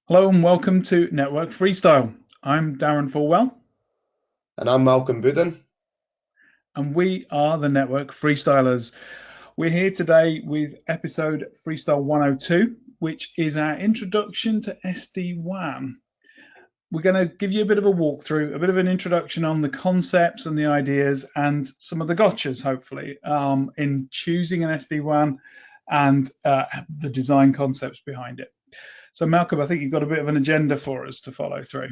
Hello and welcome to Network Freestyle. I'm Darren Fulwell And I'm Malcolm Budden. and we are the Network Freestylers. We're here today with episode Freestyle 102, which is our introduction to SD-WAN. We're going to give you a bit of a walkthrough, a bit of an introduction on the concepts and the ideas and some of the gotchas, hopefully, in choosing an SD-WAN and the design concepts behind it. So, Malcolm, I think you've got a bit of an agenda for us to follow through.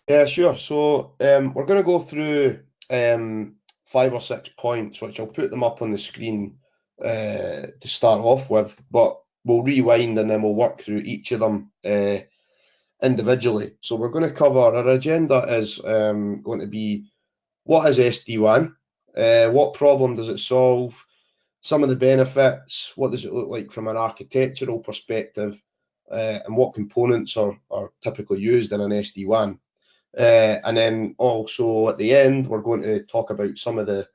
Yeah, sure. So we're going to go through 5 or 6 points, which I'll put them up on the screen to start off with, but we'll rewind and then we'll work through each of them individually. So we're going to cover, our agenda is going to be what is SD-WAN, what problem does it solve, some of the benefits, what does it look like from an architectural perspective, and what components are typically used in an SD-WAN. And then also at the end, we're going to talk about some of the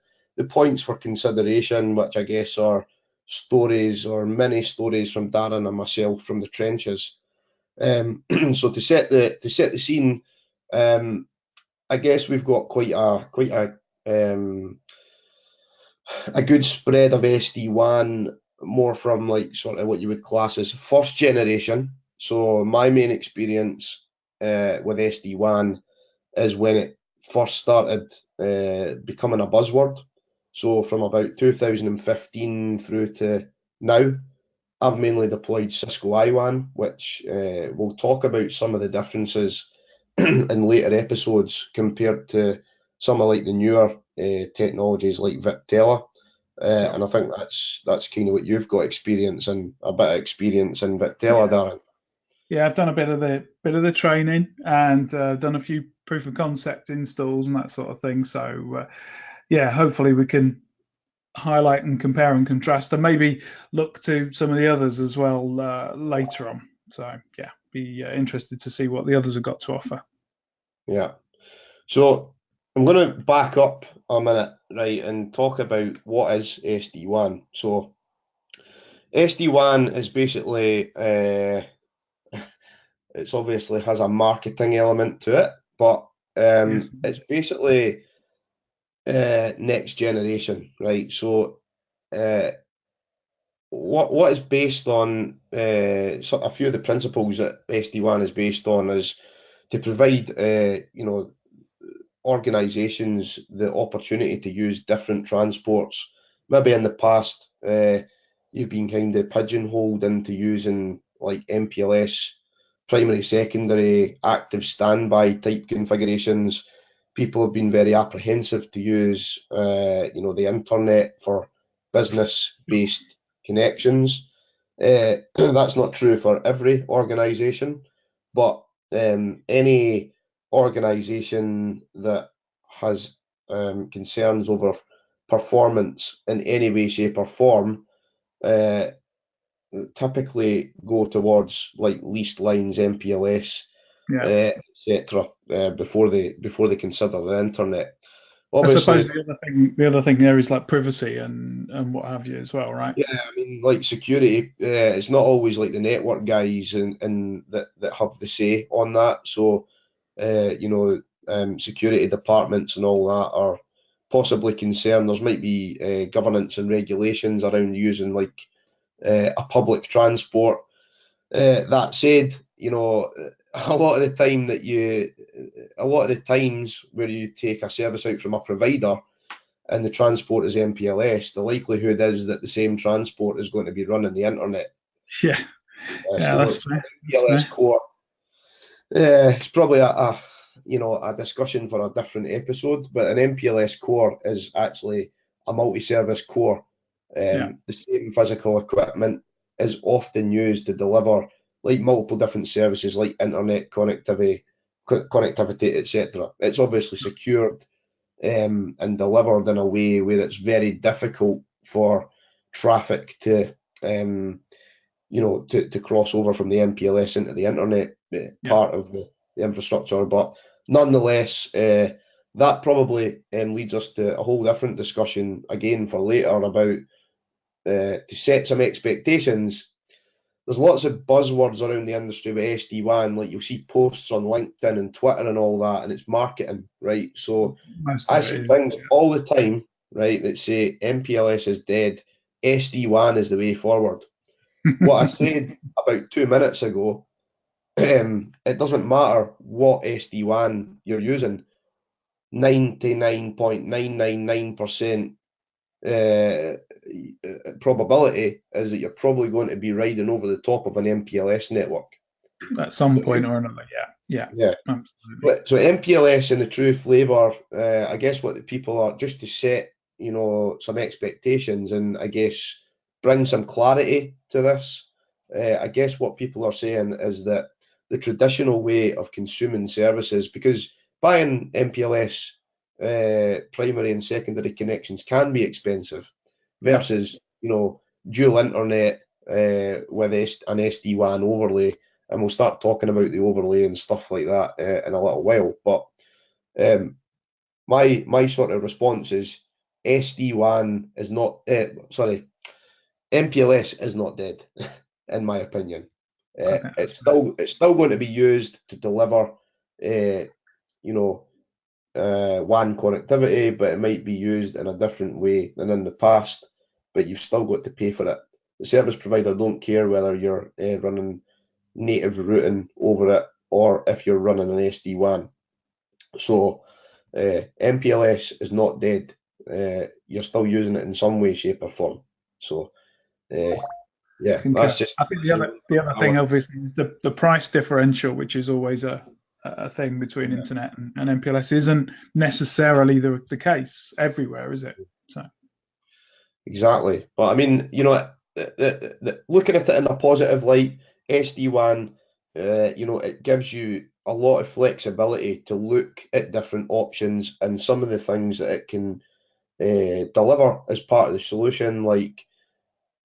points for consideration, which I guess are stories or mini stories from Darren and myself from the trenches. So to set the scene, um, I guess we've got quite a good spread of SD-WAN, more from like sort of what you would class as first generation. So my main experience with SD-WAN is when it first started becoming a buzzword. So from about 2015 through to now, I've mainly deployed Cisco IWAN, which we'll talk about some of the differences in later episodes compared to some of like the newer technologies like Viptela. Sure. And I think that's kind of what you've got experience in, a bit of experience in Viptela, Yeah. Darren. Yeah, I've done a bit of the training and done a few proof of concept installs and that sort of thing. So yeah, hopefully we can highlight and compare and contrast, and maybe look to some of the others as well later on. So yeah, be interested to see what the others have got to offer. Yeah. So I'm going to back up a minute, right, and talk about what is SD-WAN. So SD-WAN is basically, it's obviously has a marketing element to it, but Yes. it's basically next generation, right? So uh, what is based on a few of the principles that SD-WAN is based on is to provide organizations the opportunity to use different transports. Maybe in the past, you've been kind of pigeonholed into using like MPLS, primary, secondary, active standby type configurations. People have been very apprehensive to use, the internet for business-based connections. That's not true for every organization, but any organization that has concerns over performance in any way, shape, or form uh, typically go towards like leased lines, MPLS, Yeah. etc. Before they consider the internet. I suppose Obviously, the other thing there is like privacy and what have you as well, right? yeah, I mean, like security, it's not always like the network guys and that have the say on that. So, security departments and all that are possibly concerned. There's might be governance and regulations around using like a public transport. That said, a lot of the time a lot of the times where you take a service out from a provider and the transport is MPLS, the likelihood is that the same transport is going to be running the internet. Yeah. Yeah, So that's it's fair. That's MPLS fair. core. It's probably a discussion for a different episode, but an MPLS core is actually a multi-service core. Yeah. The same physical equipment is often used to deliver like multiple different services like internet connectivity, etc. It's obviously secured and delivered in a way where it's very difficult for traffic to cross over from the MPLS into the internet Yeah. part of the infrastructure. But nonetheless, that probably leads us to a whole different discussion again for later about to set some expectations. there's lots of buzzwords around the industry with SD-WAN. Like you'll see posts on LinkedIn and Twitter and all that, and it's marketing, right? So Most I of it see is. things all the time, right, that say MPLS is dead, SD-WAN is the way forward. What I said about 2 minutes ago, it doesn't matter what SD-WAN you're using, 99.999% uh, probability is that you're probably going to be riding over the top of an MPLS network. At some So, point or another, yeah, yeah. absolutely. So MPLS in the true flavour, I guess what the people are just to set, some expectations and I guess bring some clarity to this. I guess what people are saying is that the traditional way of consuming services, because buying MPLS primary and secondary connections can be expensive, Yeah, versus dual internet with an SD-WAN overlay, and we'll start talking about the overlay and stuff like that in a little while. But my sort of response is SD-WAN is not, MPLS is not dead, in my opinion. I think that's It's fair. still going to be used to deliver, you know, WAN connectivity, but it might be used in a different way than in the past. But you've still got to pay for it. The service provider don't care whether you're running native routing over it or if you're running an SD-WAN. So MPLS is not dead. You're still using it in some way, shape, or form. So yeah, that's Concur. just I think the other thing obviously is the price differential, which is always a thing between yeah, internet and MPLS, isn't necessarily the case everywhere, is it? So exactly. But I mean, looking at it in a positive light, SD-WAN, it gives you a lot of flexibility to look at different options and some of the things that it can deliver as part of the solution, like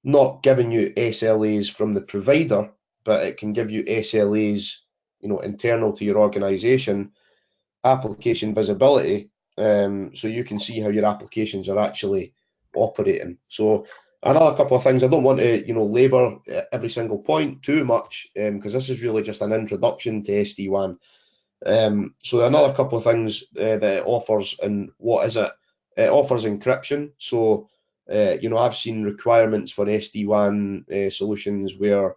not giving you SLAs from the provider, but it can give you SLAs, internal to your organization, application visibility, so you can see how your applications are actually operating. So another couple of things, I don't want to, labour every single point too much, because this is really just an introduction to SD-WAN. So another couple of things that it offers, and what is it? It offers encryption. So, I've seen requirements for SD-WAN solutions where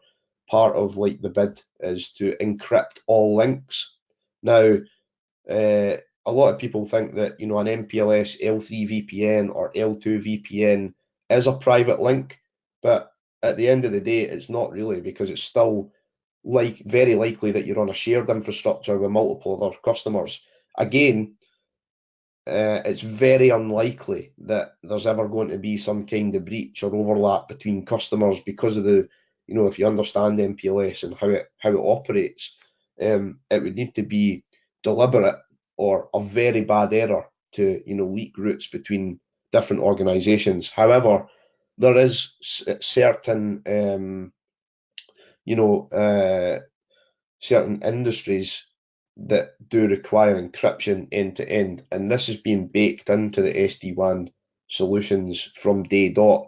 part of like the bid is to encrypt all links. Now, a lot of people think that an MPLS L3 VPN or L2 VPN is a private link, but at the end of the day, it's not really, because it's still very likely that you're on a shared infrastructure with multiple other customers. Again, it's very unlikely that there's ever going to be some kind of breach or overlap between customers because of if you understand MPLS and how it operates, it would need to be deliberate or a very bad error to leak routes between different organizations. However, there is certain certain industries that do require encryption end to end, and this is being baked into the SD-WAN solutions from day dot,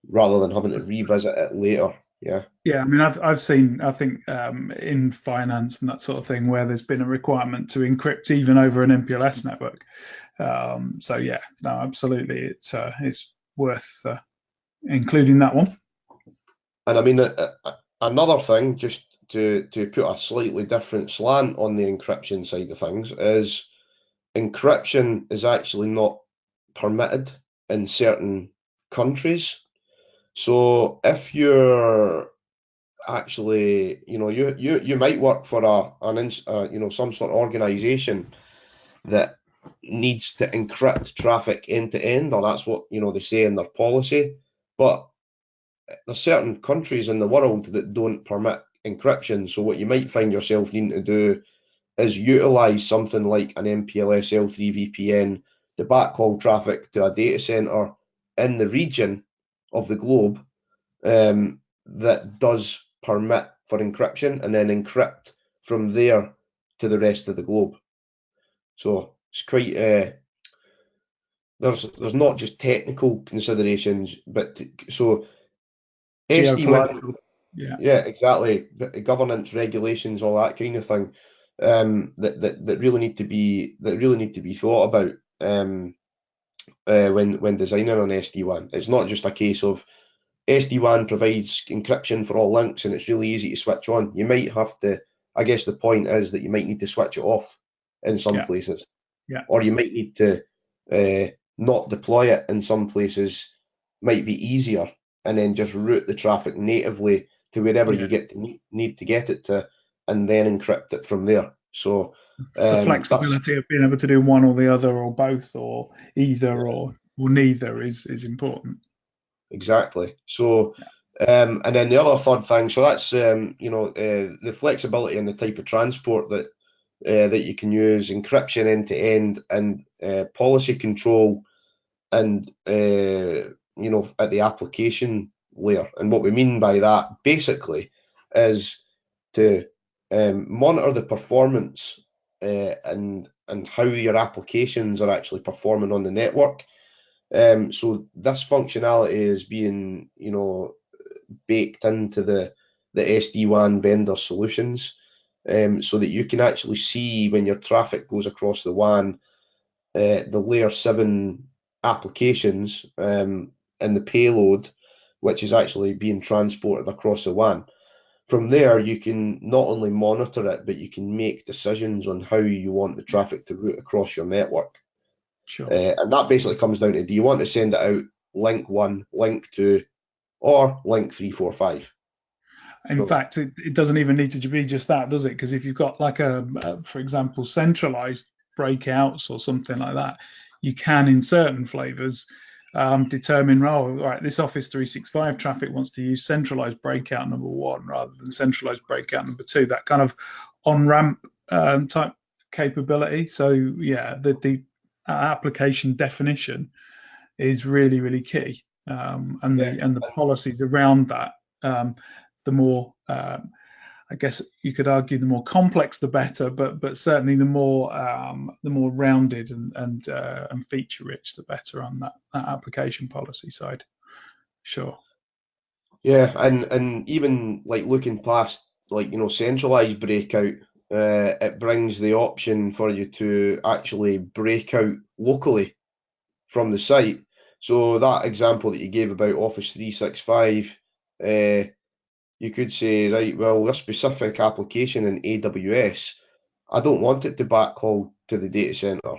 rather than having to revisit it later. Yeah, yeah, I mean, I've seen, I think in finance and that sort of thing, where there's been a requirement to encrypt even over an MPLS network. So yeah, no, absolutely, it's worth including that one. and I mean another thing, just to put a slightly different slant on the encryption side of things, is encryption is actually not permitted in certain countries. So if you're actually, you might work for some sort of organization that needs to encrypt traffic end to end, or that's what they say in their policy. But there's certain countries in the world that don't permit encryption. So what you might find yourself needing to do is utilize something like an MPLS L3 VPN to backhaul traffic to a data center in the region of the globe, that does permit for encryption, and then encrypt from there to the rest of the globe. So it's quite there's not just technical considerations, but so SD-WAN, Geopolitical. Yeah, exactly. Governance, regulations, all that kind of thing. That really need to be thought about when designing an SD-WAN. It's not just a case of SD-WAN provides encryption for all links and it's really easy to switch on. You might have to, I guess the point is that you might need to switch it off in some Yeah. places, Yeah. or you might need to not deploy it in some places, might be easier, and then just route the traffic natively to wherever Yeah. you need to get it to, and then encrypt it from there. So The that's flexibility of being able to do one or the other or both or either or neither is important. exactly. So, and then the other third thing, so that's the flexibility and the type of transport that you can use, encryption end to end, and policy control, and at the application layer. And what we mean by that basically is to monitor the performance and how your applications are actually performing on the network. So this functionality is being, baked into the SD-WAN vendor solutions, so that you can actually see when your traffic goes across the WAN, the layer 7 applications, and the payload, which is actually being transported across the WAN. From there, you can not only monitor it, but you can make decisions on how you want the traffic to route across your network. Sure. And that basically comes down to, do you want to send it out link 1, link 2, or link 3, 4, 5? In So, fact, it doesn't even need to be just that, does it? Because if you've got like for example, centralized breakouts or something like that, you can in certain flavors determine, oh, right, this Office 365 traffic wants to use centralized breakout number one rather than centralized breakout number two. That kind of on ramp type capability. So yeah, the application definition is really really key, yeah, and the policies around that. The more I guess you could argue the more complex the better, but certainly the more rounded and feature rich the better on that application policy side. Sure. yeah, and even like looking past, like, centralized breakout, it brings the option for you to actually break out locally from the site. So that example that you gave about Office 365, you could say, right, well, this specific application in AWS, I don't want it to backhaul to the data center.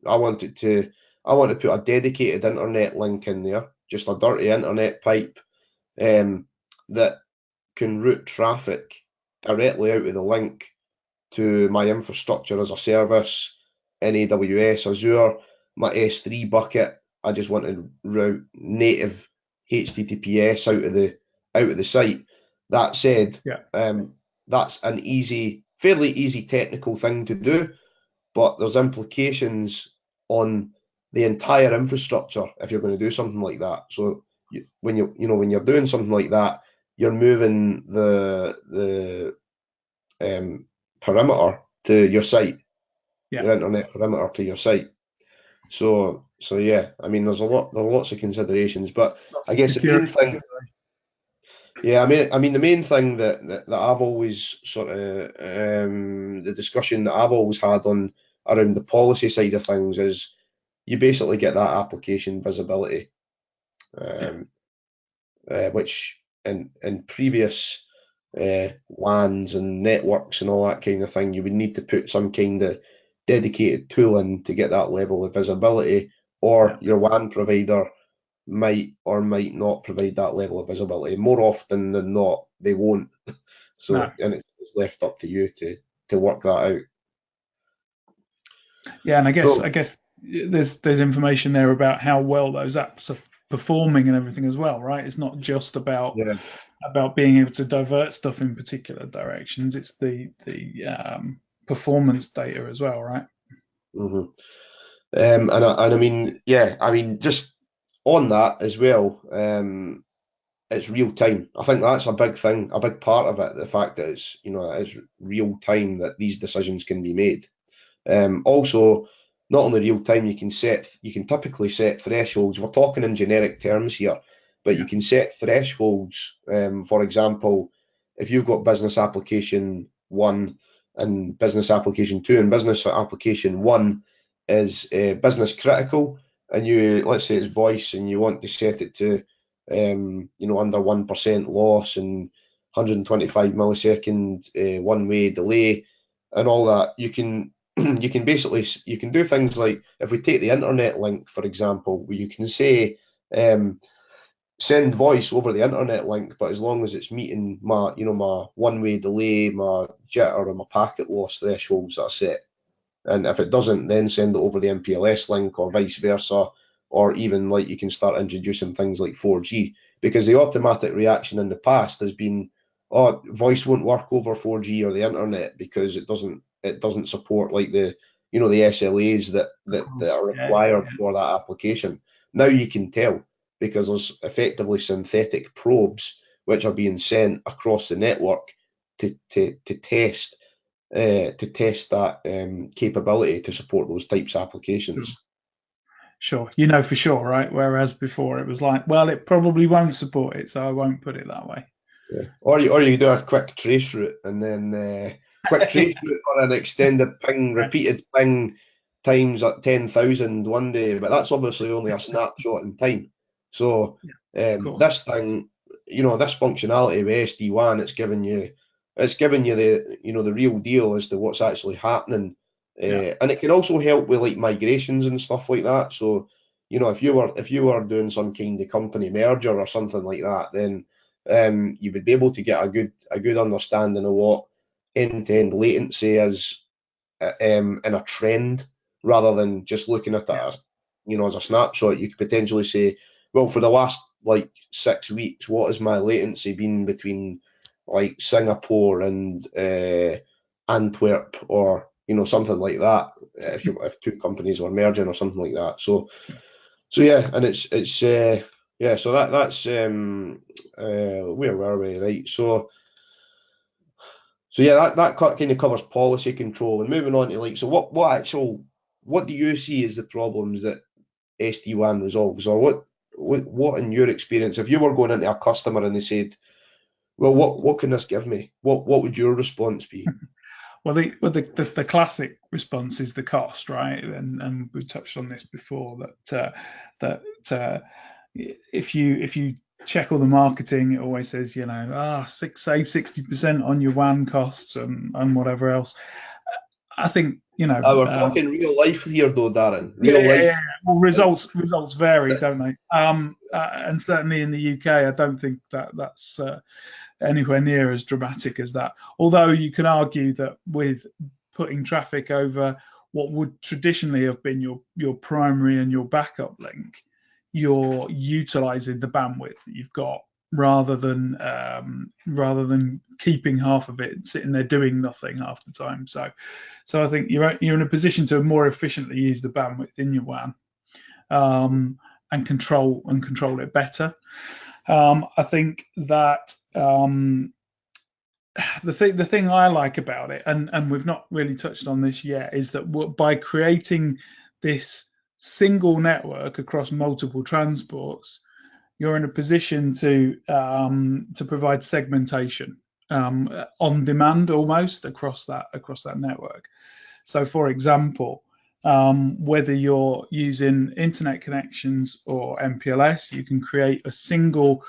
I want it to, I want to put a dedicated internet link in there, just a dirty internet pipe, that can route traffic directly out of the link to my infrastructure as a service in AWS, Azure, my S3 bucket. I just want to route native HTTPS out of the site. That said, Yeah. that's an fairly easy technical thing to do, but there's implications on the entire infrastructure if you're going to do something like that. So when you're doing something like that, you're moving the perimeter to your site, Yeah. your internet perimeter to your site. So yeah, I mean, there are lots of considerations, but Lots I of guess the security. main thing, yeah, I mean, the main thing that I've always sort of, the discussion that I've always had on around the policy side of things is you basically get that application visibility, Yeah. which in previous WANs and networks and all that kind of thing, you would need to put some kind of dedicated tool in to get that level of visibility, or Yeah. your WAN provider might or might not provide that level of visibility. More often than not, they won't. No. So, and it's left up to you to work that out. Yeah, and I So, guess there's information there about how well those apps are performing and everything as well, right? It's not just yeah. about being able to divert stuff in particular directions. It's the performance data as well, right? Mhm. And I mean, yeah, I mean, just on that as well, it's real time. I think that's a big thing, a big part of it. The fact that it's real time that these decisions can be made. Also, not only real time, you can typically set thresholds. We're talking in generic terms here, but you Yeah. can set thresholds. For example, if you've got business application 1 and business application 2, and business application 1 is business critical, and let's say it's voice, and you want to set it to under 1% loss and 125 millisecond one-way delay and all that, you can you can do things like, if we take the internet link for example, where you can say send voice over the internet link, but as long as it's meeting my one-way delay, my jitter, and my packet loss thresholds that are set. And if it doesn't, then send it over the MPLS link, or vice versa. Or even like you can start introducing things like 4G, because the automatic reaction in the past has been, oh, voice won't work over 4G or the internet because it doesn't support like the SLAs that are required for that application. Now you can tell, because there's effectively synthetic probes which are being sent across the network to test that capability to support those types of applications. Sure, you know for sure, right? Whereas before it was like, well, it probably won't support it, so I won't put it that way. Yeah. Or you do a quick trace route, and then quick trace route or an extended ping, repeated ping times at 10,000 one day, but that's obviously only a snapshot in time. So this thing, this functionality with SD-WAN, it's giving you the real deal as to what's actually happening. And it can also help with like migrations and stuff like that. So, if you were doing some kind of company merger or something like that, then you would be able to get a good understanding of what end-to-end latency is in a trend, rather than just looking at that as a snapshot. You could potentially say, well, for the last like 6 weeks, what has my latency been between like Singapore and Antwerp, or something like that, if two companies were merging or something like that. So yeah, and it's so that's where were we, right? So yeah, that kind of covers policy control. And moving on to like, so what do you see as the problems that SD-WAN resolves, or what in your experience, if you were going into a customer and they said, well, what can this give me? What would your response be? Well, the classic response is the cost, right? And we touched on this before, that if you check all the marketing, it always says, save 60% on your WAN costs and whatever else. I think We're talking real life here, though, Darren. Real life. Yeah. Well, results vary, don't they? And certainly in the UK, I don't think that's anywhere near as dramatic as that. Although you can argue that with putting traffic over what would traditionally have been your primary and your backup link, you're utilizing the bandwidth that you've got, rather than keeping half of it sitting there doing nothing half the time. So I think you're in a position to more efficiently use the bandwidth in your WAN, and control it better. I think that the thing I like about it, and we've not really touched on this yet, is that by creating this single network across multiple transports, you're in a position to provide segmentation on demand, almost across that network. So, for example, whether you're using internet connections or MPLS, you can create a single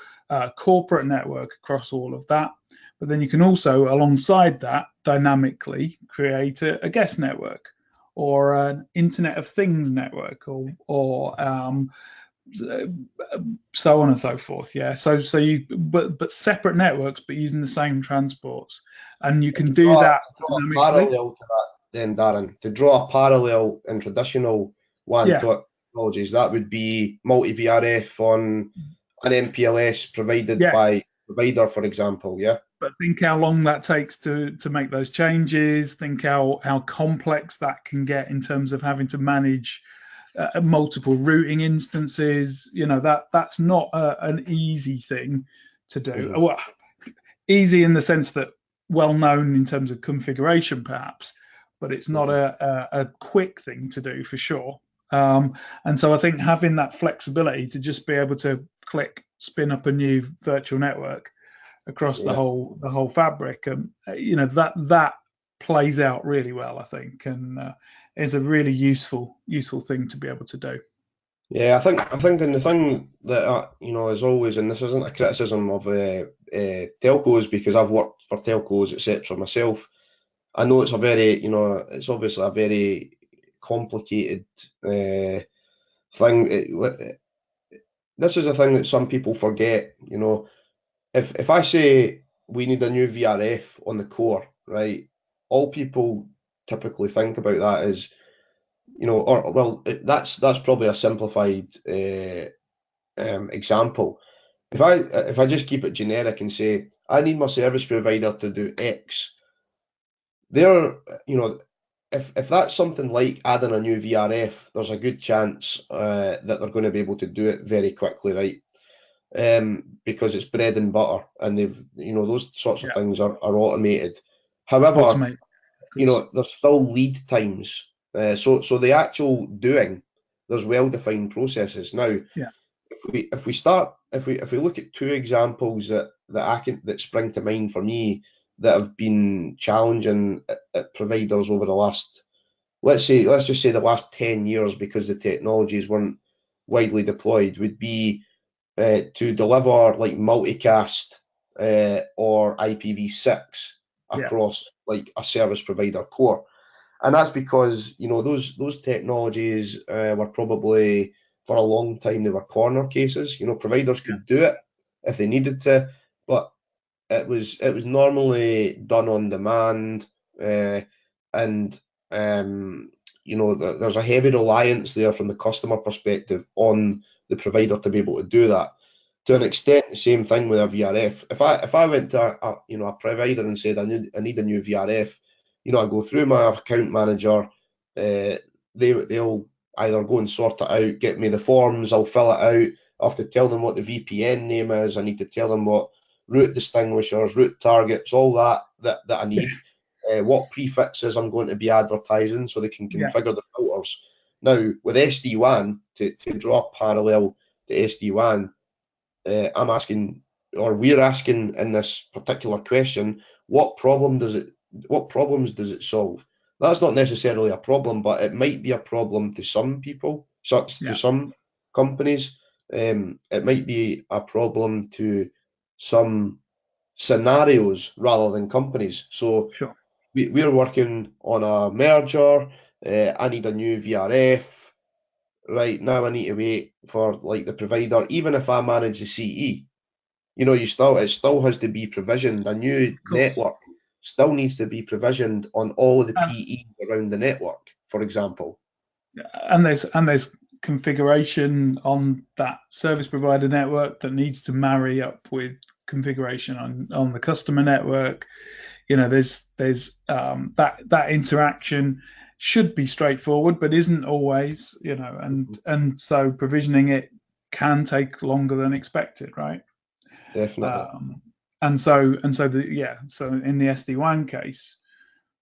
corporate network across all of that. But then you can also, alongside that, dynamically create a guest network, or an Internet of Things network, or so on and so forth. Yeah. So you but separate networks, but using the same transports, and you can do that. Parallel to that, then, Darren, to draw a parallel in traditional WAN technologies, that would be multi-VRF on an MPLS provided by provider, for example. Yeah. But think how long that takes to make those changes. Think how complex that can get in terms of having to manage multiple routing instances. That's not an easy thing to do. Mm-hmm. Well, easy in the sense that well known in terms of configuration, perhaps, but it's not a quick thing to do for sure. And so I think having that flexibility to just be able to click, spin up a new virtual network, across Yeah. the whole fabric, and that plays out really well, I think, and is a really useful thing to be able to do. Yeah, I think, and the thing that is always, and this isn't a criticism of telcos, because I've worked for telcos, etc. myself. I know it's a very, it's obviously a very complicated thing. This is a thing that some people forget. If I say we need a new VRF on the core, right? All people typically think about that is, or well, that's probably a simplified example. If I just keep it generic and say I need my service provider to do X, they're if that's something like adding a new VRF, there's a good chance that they're going to be able to do it very quickly, right? Because it's bread and butter, and those sorts of Yeah, things are automated. However, automate, of course. there's still lead times. So the actual doing, there's well-defined processes. Now, Yeah, if we look at two examples that spring to mind for me that have been challenging at providers over the last, let's just say the last 10 years, because the technologies weren't widely deployed, would be to deliver like multicast or IPv6 yeah, across like a service provider core. And that's because those technologies were probably, for a long time, they were corner cases. Providers yeah, could do it if they needed to, but it was normally done on demand, and there's a heavy reliance there from the customer perspective on the provider to be able to do that. To an extent, the same thing with a VRF. If I went to a provider and said I need a new VRF, I go through my account manager. They'll either go and sort it out, get me the forms, I'll fill it out. I have to tell them what the VPN name is. I need to tell them what route distinguishers, route targets, all that I need. What prefixes I'm going to be advertising so they can yeah, configure the filters. Now, with SD-WAN, to draw a parallel to SD-WAN, I'm asking, or we're asking in this particular question, what problems does it solve? That's not necessarily a problem, but it might be a problem to some people, such to yeah, some companies. It might be a problem to some scenarios rather than companies. So sure. we're working on a merger. I need a new VRF. Right now, I need to wait for like the provider. Even if I manage the CE, it still has to be provisioned. A new Of course. network still needs to be provisioned on all of the And PEs around the network, for example. there's configuration on that service provider network that needs to marry up with configuration on the customer network. There's that interaction should be straightforward, but isn't always. And so provisioning it can take longer than expected, right? Definitely. So in the SD-WAN case,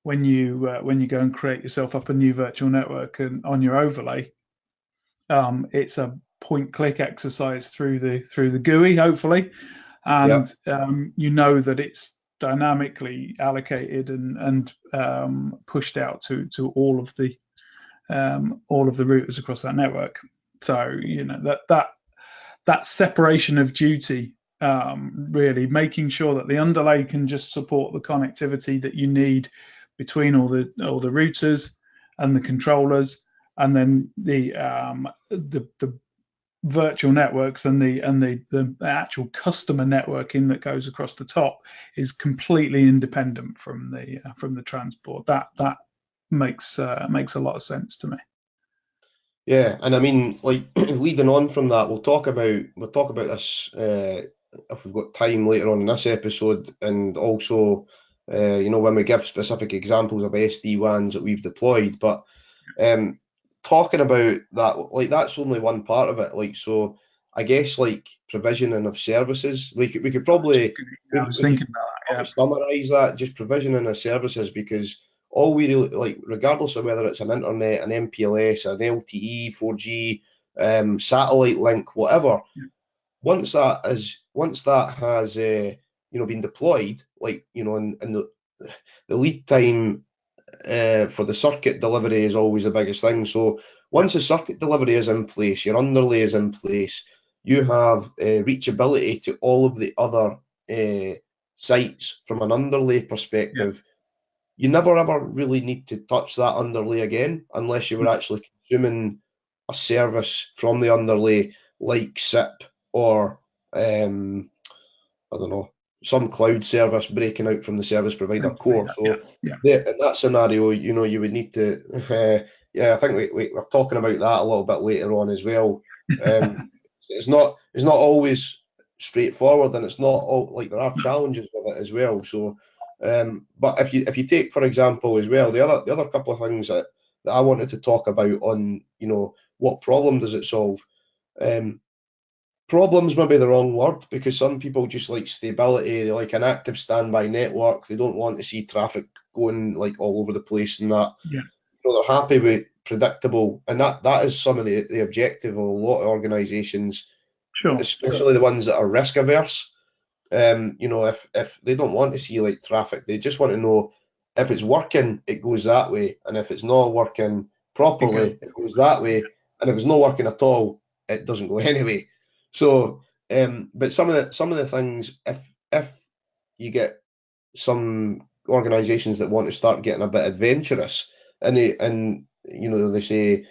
when you go and create yourself up a new virtual network and on your overlay, it's a point click exercise through the GUI, hopefully, Yeah. and you know that it's dynamically allocated and pushed out to all of the routers across that network. So that separation of duty, really making sure that the underlay can just support the connectivity that you need between all the routers and the controllers, and then the virtual networks and the actual customer networking that goes across the top is completely independent from the transport. That makes a lot of sense to me. Yeah, and I mean, like leading on from that, we'll talk about this if we've got time later on in this episode, and also, when we give specific examples of SD-WANs that we've deployed. But um, talking about that, like that's only one part of it. Like, so I guess like provisioning of services, we could probably I we, was we could thinking about probably that. summarize that, just provisioning of services, because all we really like, regardless of whether it's an internet, an MPLS, an LTE, 4G, satellite link, whatever, Yeah, once that has been deployed, like, and the lead time for the circuit delivery is always the biggest thing. So once the circuit delivery is in place, your underlay is in place, you have reachability to all of the other sites from an underlay perspective. You never ever really need to touch that underlay again unless you were actually consuming a service from the underlay like SIP or I don't know, some cloud service breaking out from the service provider core. So in that scenario, you would need to, I think we're talking about that a little bit later on as well. It's not always straightforward, and it's not all, like, there are challenges with it as well. So, but if you take, for example, as well, the other couple of things that I wanted to talk about on, what problem does it solve? Problems may be the wrong word, because some people just like stability. They like an active standby network. They don't want to see traffic going like all over the place and that. They're happy with predictable, and that is some of the objective of a lot of organisations, especially the ones that are risk averse. If they don't want to see like traffic, they just want to know if it's working, it goes that way, and if it's not working properly, it goes that way, and if it's not working at all, it doesn't go anyway. So, but some of the things, if you get some organisations that want to start getting a bit adventurous, and they say,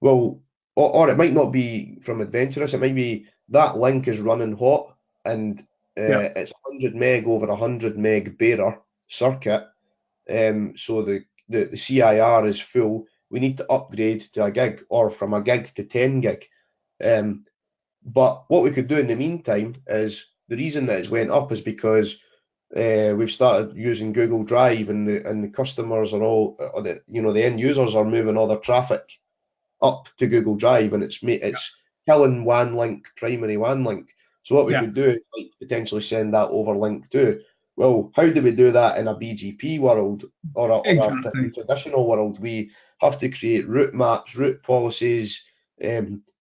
well, or it might not be from adventurous, it might be that link is running hot and it's 100 meg over 100 meg bearer circuit, so the CIR is full. We need to upgrade to a gig, or from a gig to 10 gig. But what we could do in the meantime is, the reason that it's went up is because we've started using Google Drive, and the customers are all, the end users are moving all their traffic up to Google Drive, and it's killing WAN link, primary WAN link. So what we could do is like potentially send that over link too. Well, how do we do that in a BGP world, or a traditional world? We have to create route maps, route policies.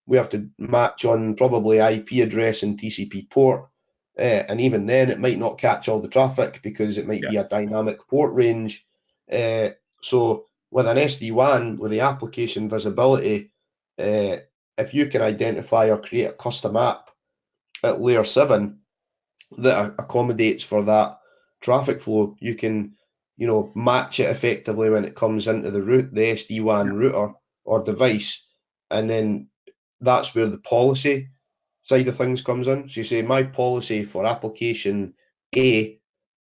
We have to match on probably IP address and TCP port. And even then, it might not catch all the traffic because it might be a dynamic port range. So with an SD-WAN, with the application visibility, if you can identify or create a custom app at layer 7 that accommodates for that traffic flow, you can, match it effectively when it comes into the SD-WAN router or device, and then that's where the policy side of things comes in. So you say, my policy for application A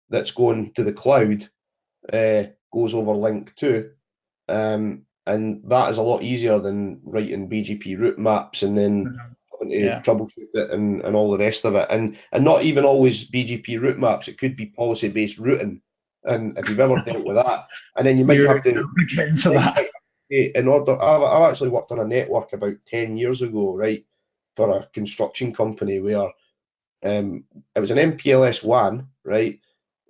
that's going to the cloud goes over link 2, and that is a lot easier than writing BGP route maps and then having to troubleshoot it and all the rest of it. And not even always BGP route maps. It could be policy-based routing. And if you've ever dealt with that, and then you might have to get into that. In order, I've actually worked on a network about 10 years ago, right, for a construction company where it was an MPLS WAN, right?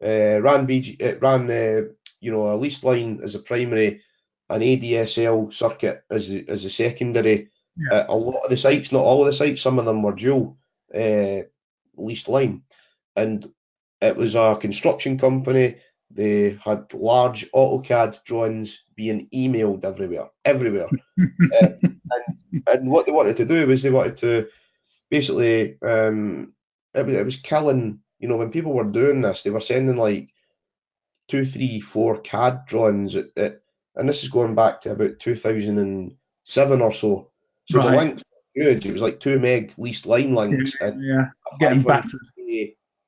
It ran a leased line as a primary, an ADSL circuit as a secondary. A lot of the sites, not all of the sites, some of them were dual leased line, and it was a construction company. They had large AutoCAD drawings being emailed everywhere. And what they wanted to do was, they wanted to basically, it was killing, when people were doing this, they were sending like 2, 3, 4 CAD drawings and this is going back to about 2007 or so. So the links were good. It was like 2 meg leased line links and getting battered.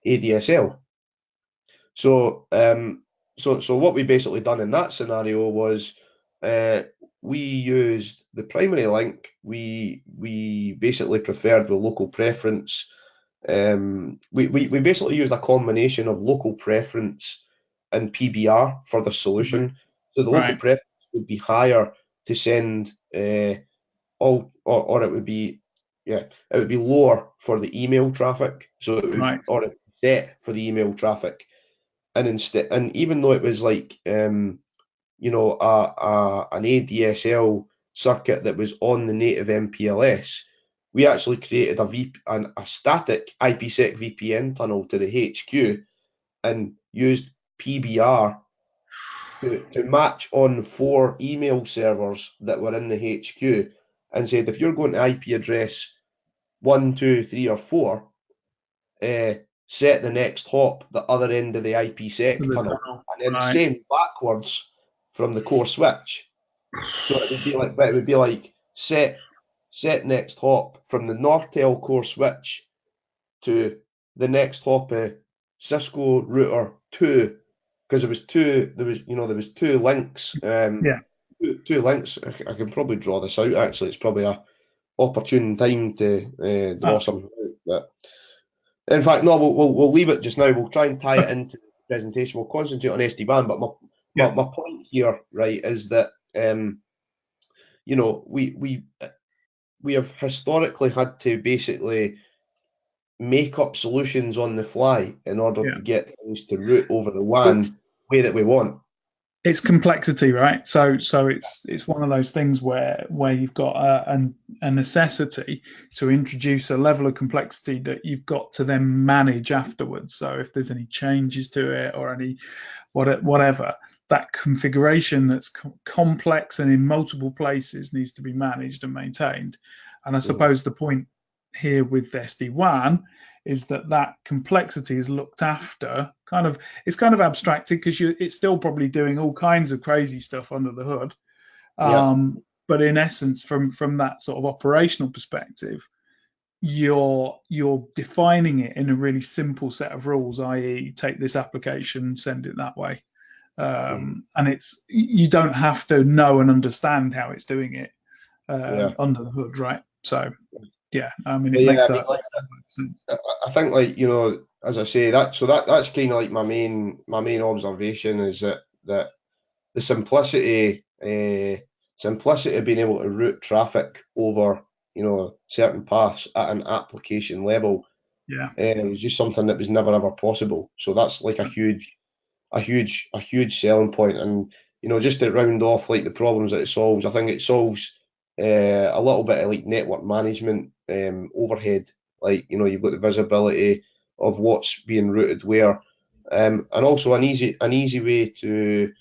ADSL. So so what we basically done in that scenario was, we used the primary link. We basically preferred with local preference. We basically used a combination of local preference and PBR for the solution. So the local preference would be higher to send or it would be lower for the email traffic. So it would, or it would be set for the email traffic. And even though it was like an ADSL circuit that was on the native MPLS, we actually created a static IPsec VPN tunnel to the HQ and used PBR to match on 4 email servers that were in the HQ and said, if you're going to IP address 1, 2, 3, or 4, set the next hop the other end of the To IPsec the tunnel, tunnel. and then Right. same backwards from the core switch. So it would be like, but it would be like set next hop from the Nortel core switch to the next hop of Cisco router 2, because there was two links. Yeah. Two links. I can probably draw this out. Actually, it's probably a opportune time to draw Okay. something out. But in fact, no, we'll leave it just now. We'll try and tie it Okay. into the presentation. We'll concentrate on SD-WAN. But Yeah. my point here, right, is that we have historically had to basically make up solutions on the fly in order Yeah. to get things to route over the It's WAN way that we want. it's complexity, right? So it's one of those things where you've got a necessity to introduce a level of complexity that you've got to then manage afterwards. So if there's any changes to it or any whatever, that configuration that's complex and in multiple places needs to be managed and maintained. And I Mhm. suppose the point here with SD-WAN is that complexity is looked after. It's kind of abstracted because it's still probably doing all kinds of crazy stuff under the hood. Yeah, But in essence, from that sort of operational perspective, you're defining it in a really simple set of rules, i.e., take this application, send it that way, mhm. and it's you don't have to know and understand how it's doing it Yeah. under the hood, right? So yeah, I mean, But it yeah, makes I mean, a like sense. I think, like, as I say, that's kind of like my main observation is that the simplicity of being able to route traffic over certain paths at an application level Yeah, was just something that was never ever possible. So that's like a huge selling point. And just to round off like the problems that it solves, I think it solves a little bit of like network management overhead. Like, you've got the visibility of what's being routed where, and also an easy way to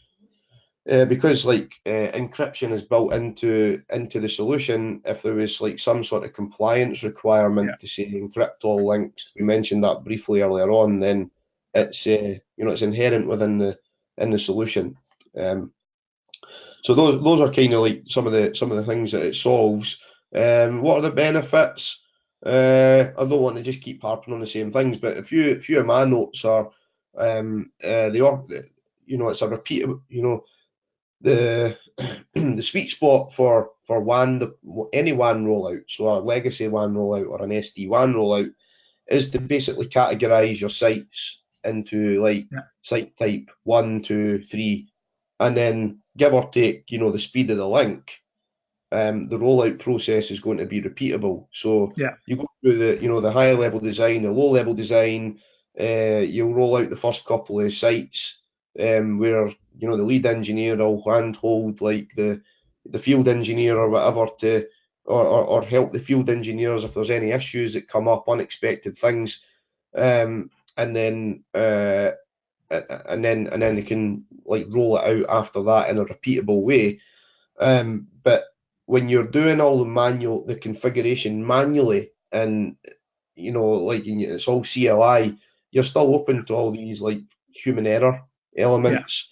because like encryption is built into the solution. If there was like some sort of compliance yeah, requirement to say encrypt all links, we mentioned that briefly earlier on, then it's inherent within the solution. Um, so those are kind of like some of the things that it solves. What are the benefits? I don't want to just keep harping on the same things, but a few of my notes are they are it's a repeat. The the sweet spot for any WAN rollout, so a legacy WAN rollout or an SD-WAN rollout, is to basically categorize your sites into like yeah, site type 1, 2, 3, and then give or take, the speed of the link. The rollout process is going to be repeatable. So yeah, you go through the higher level design, the low level design. You'll roll out the first couple of sites where the lead engineer will handhold like the field engineer or whatever to or help the field engineers if there's any issues that come up, unexpected things, and then they can like roll it out after that in a repeatable way. But when you're doing all the configuration manually, and it's all CLI, you're still open to all these like human error yeah. elements.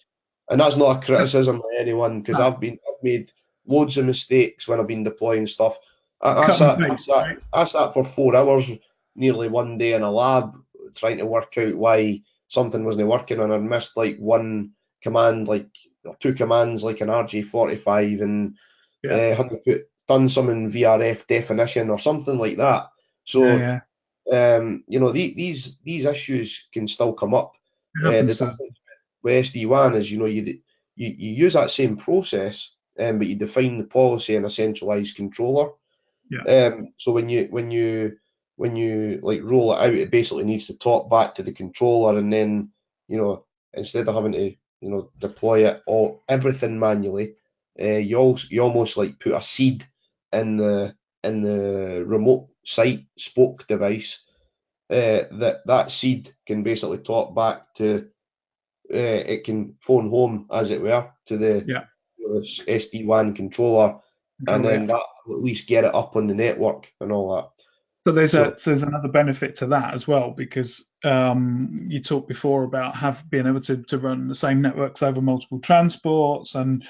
And that's not a criticism of anyone, because No, I've made loads of mistakes when I've been deploying stuff. I, I cut and sat I paste, sat right? I sat for 4 hours nearly one day in a lab trying to work out why something wasn't working, and I'd missed like one command, like or two commands, like an RJ45, and Yeah, had to done some in VRF definition or something like that. yeah, So yeah. these issues can still come up. It The happens to us. difference with SD-WAN is, you use that same process, but you define the policy in a centralized controller. Yeah, So when you like roll it out, it basically needs to talk back to the controller, and then instead of having to deploy everything manually, you almost like put a seed in the remote site spoke device, that seed can basically talk back to, it can phone home, as it were, to the Yeah. SD-WAN controller, and Controller. then Yeah. that will at least get it up on the network and all that. So So, there's another benefit to that as well, because you talked before about being able to run the same networks over multiple transports, and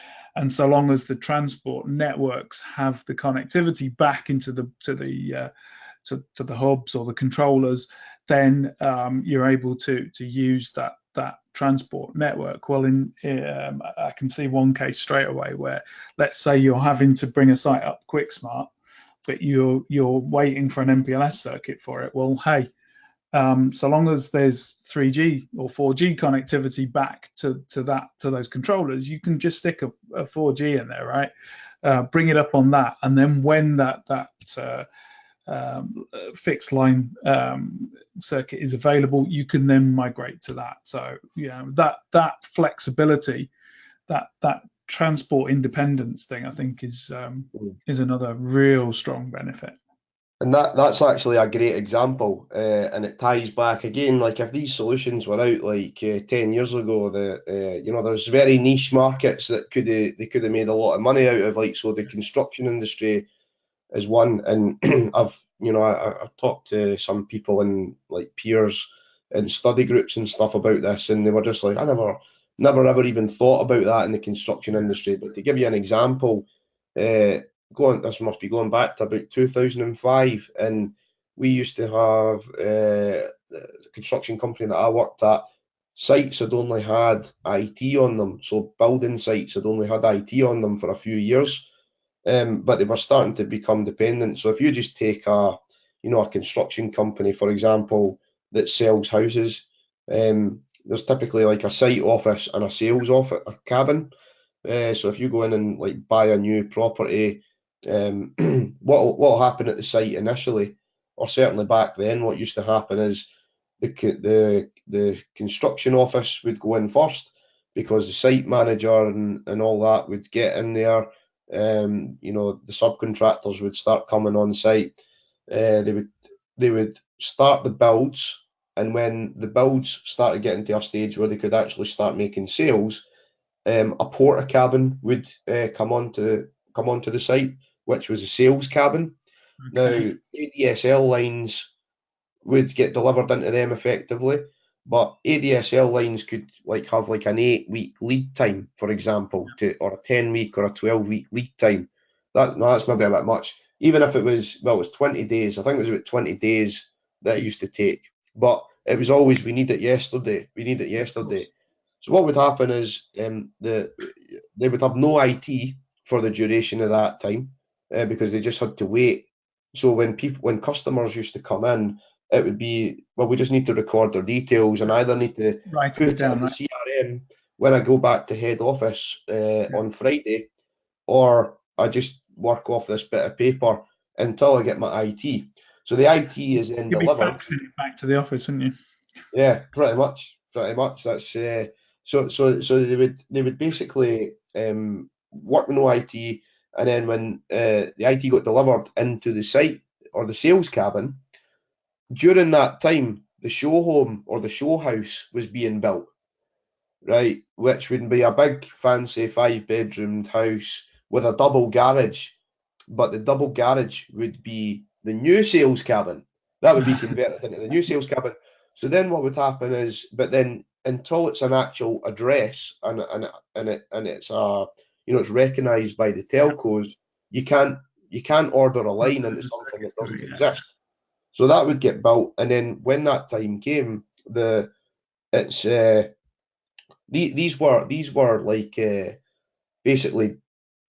so long as the transport networks have the connectivity back into to the hubs or the controllers, then you're able to use that transport network. Well, I can see one case straight away where, let's say you're having to bring a site up quick smart, but you're waiting for an MPLS circuit for it. Well, hey, so long as there's 3G or 4G connectivity back to those controllers, you can just stick a 4G in there, right? Bring it up on that, and then when that fixed line circuit is available, you can then migrate to that. So that flexibility, that transport independence thing, I think is another real strong benefit. and that's actually a great example, and it ties back again. Like if these solutions were out like 10 years ago, there's very niche markets that could have made a lot of money out of. Like, so the construction industry is one, and I've talked to some people and like peers in study groups and stuff about this, and they were just like, I never ever even thought about that in the construction industry. But to give you an example, uh, this must be going back to about 2005, and we used to have the construction company that I worked at. Sites had only had IT on them, so building sites had only had IT on them for a few years, but they were starting to become dependent. So if you just take a construction company, for example, that sells houses, there's typically like a site office and a sales office, a cabin. So if you go in and like buy a new property, what'll happen at the site initially, or certainly back then, what used to happen is the construction office would go in first, because the site manager and all that would get in there. The subcontractors would start coming on site. They would start the builds, and when the builds started getting to a stage where they could actually start making sales, a porter cabin would come onto the site, which was a sales cabin. Now, Okay. ADSL lines would get delivered into them effectively, but ADSL lines could like have like an 8 week lead time, for example, or a 10 week or a 12 week lead time. That's maybe a bit much. Even if it was 20 days, I think it was about 20 days that it used to take. But it was always, we need it yesterday. We need it Yeah, of yesterday. course. So what would happen is they would have no IT for the duration of that time, because they just had to wait. So when customers used to come in, it would be, well, we just need to record their details and either need to Writing put it it down, in the right? CRM when I go back to head office Yeah. on Friday, or I just work off this bit of paper until I get my IT. So the IT is then You'd be delivered. faxing it back to the office, wouldn't you? Yeah, pretty much, pretty much. That's so they would basically work with no IT, and then when the IT got delivered into the site or the sales cabin, during that time, the show home or the show house was being built, right? Which would be a big, fancy 5 bedroomed house with a double garage. But the double garage would be the new sales cabin. That would be converted into the new sales cabin. So then what would happen is, but then until it's an actual address and it's it's recognised by the Yeah. telcos, you can't you can't order a That's line into the something that circuits to doesn't it, yeah. exist. So that would get built, and then when that time came, it's these were like basically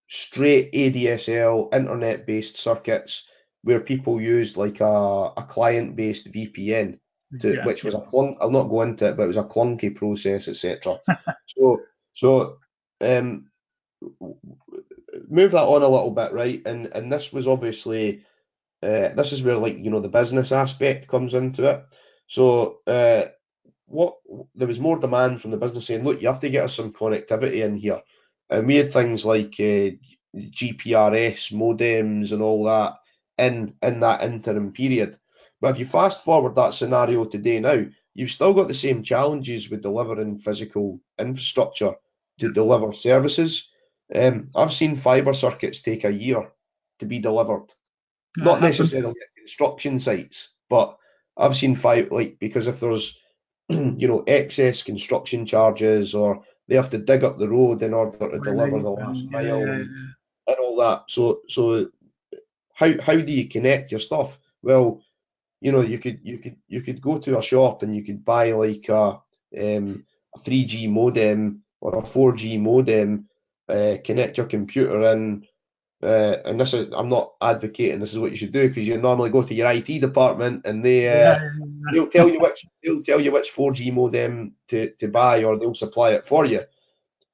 straight ADSL internet based circuits where people used like a client based VPN, Yeah. which Yeah. was a clunk. I'll not go into it, but it was a clunky process, etc. So um, move that on a little bit, right? And this was obviously this is where like the business aspect comes into it. So what there was more demand from the business saying, look, you have to get us some connectivity in here, and we had things like GPRS modems and all that in that interim period. But if you fast forward that scenario today now, you've still got the same challenges with delivering physical infrastructure to deliver services. I've seen fibre circuits take a year to be delivered, That not happened. necessarily at construction sites, but I've seen because if there's excess construction charges, or they have to dig up the road in order to deliver the Relief last and yeah, mile yeah, and all that. So how do you connect your stuff? Well, you could go to a shop and you could buy like a 3G modem or a 4G modem, connect your computer in, and this is, I'm not advocating this is what you should do, because you normally go to your IT department and yeah, they'll tell you which 4G modem to buy, or they'll supply it for you.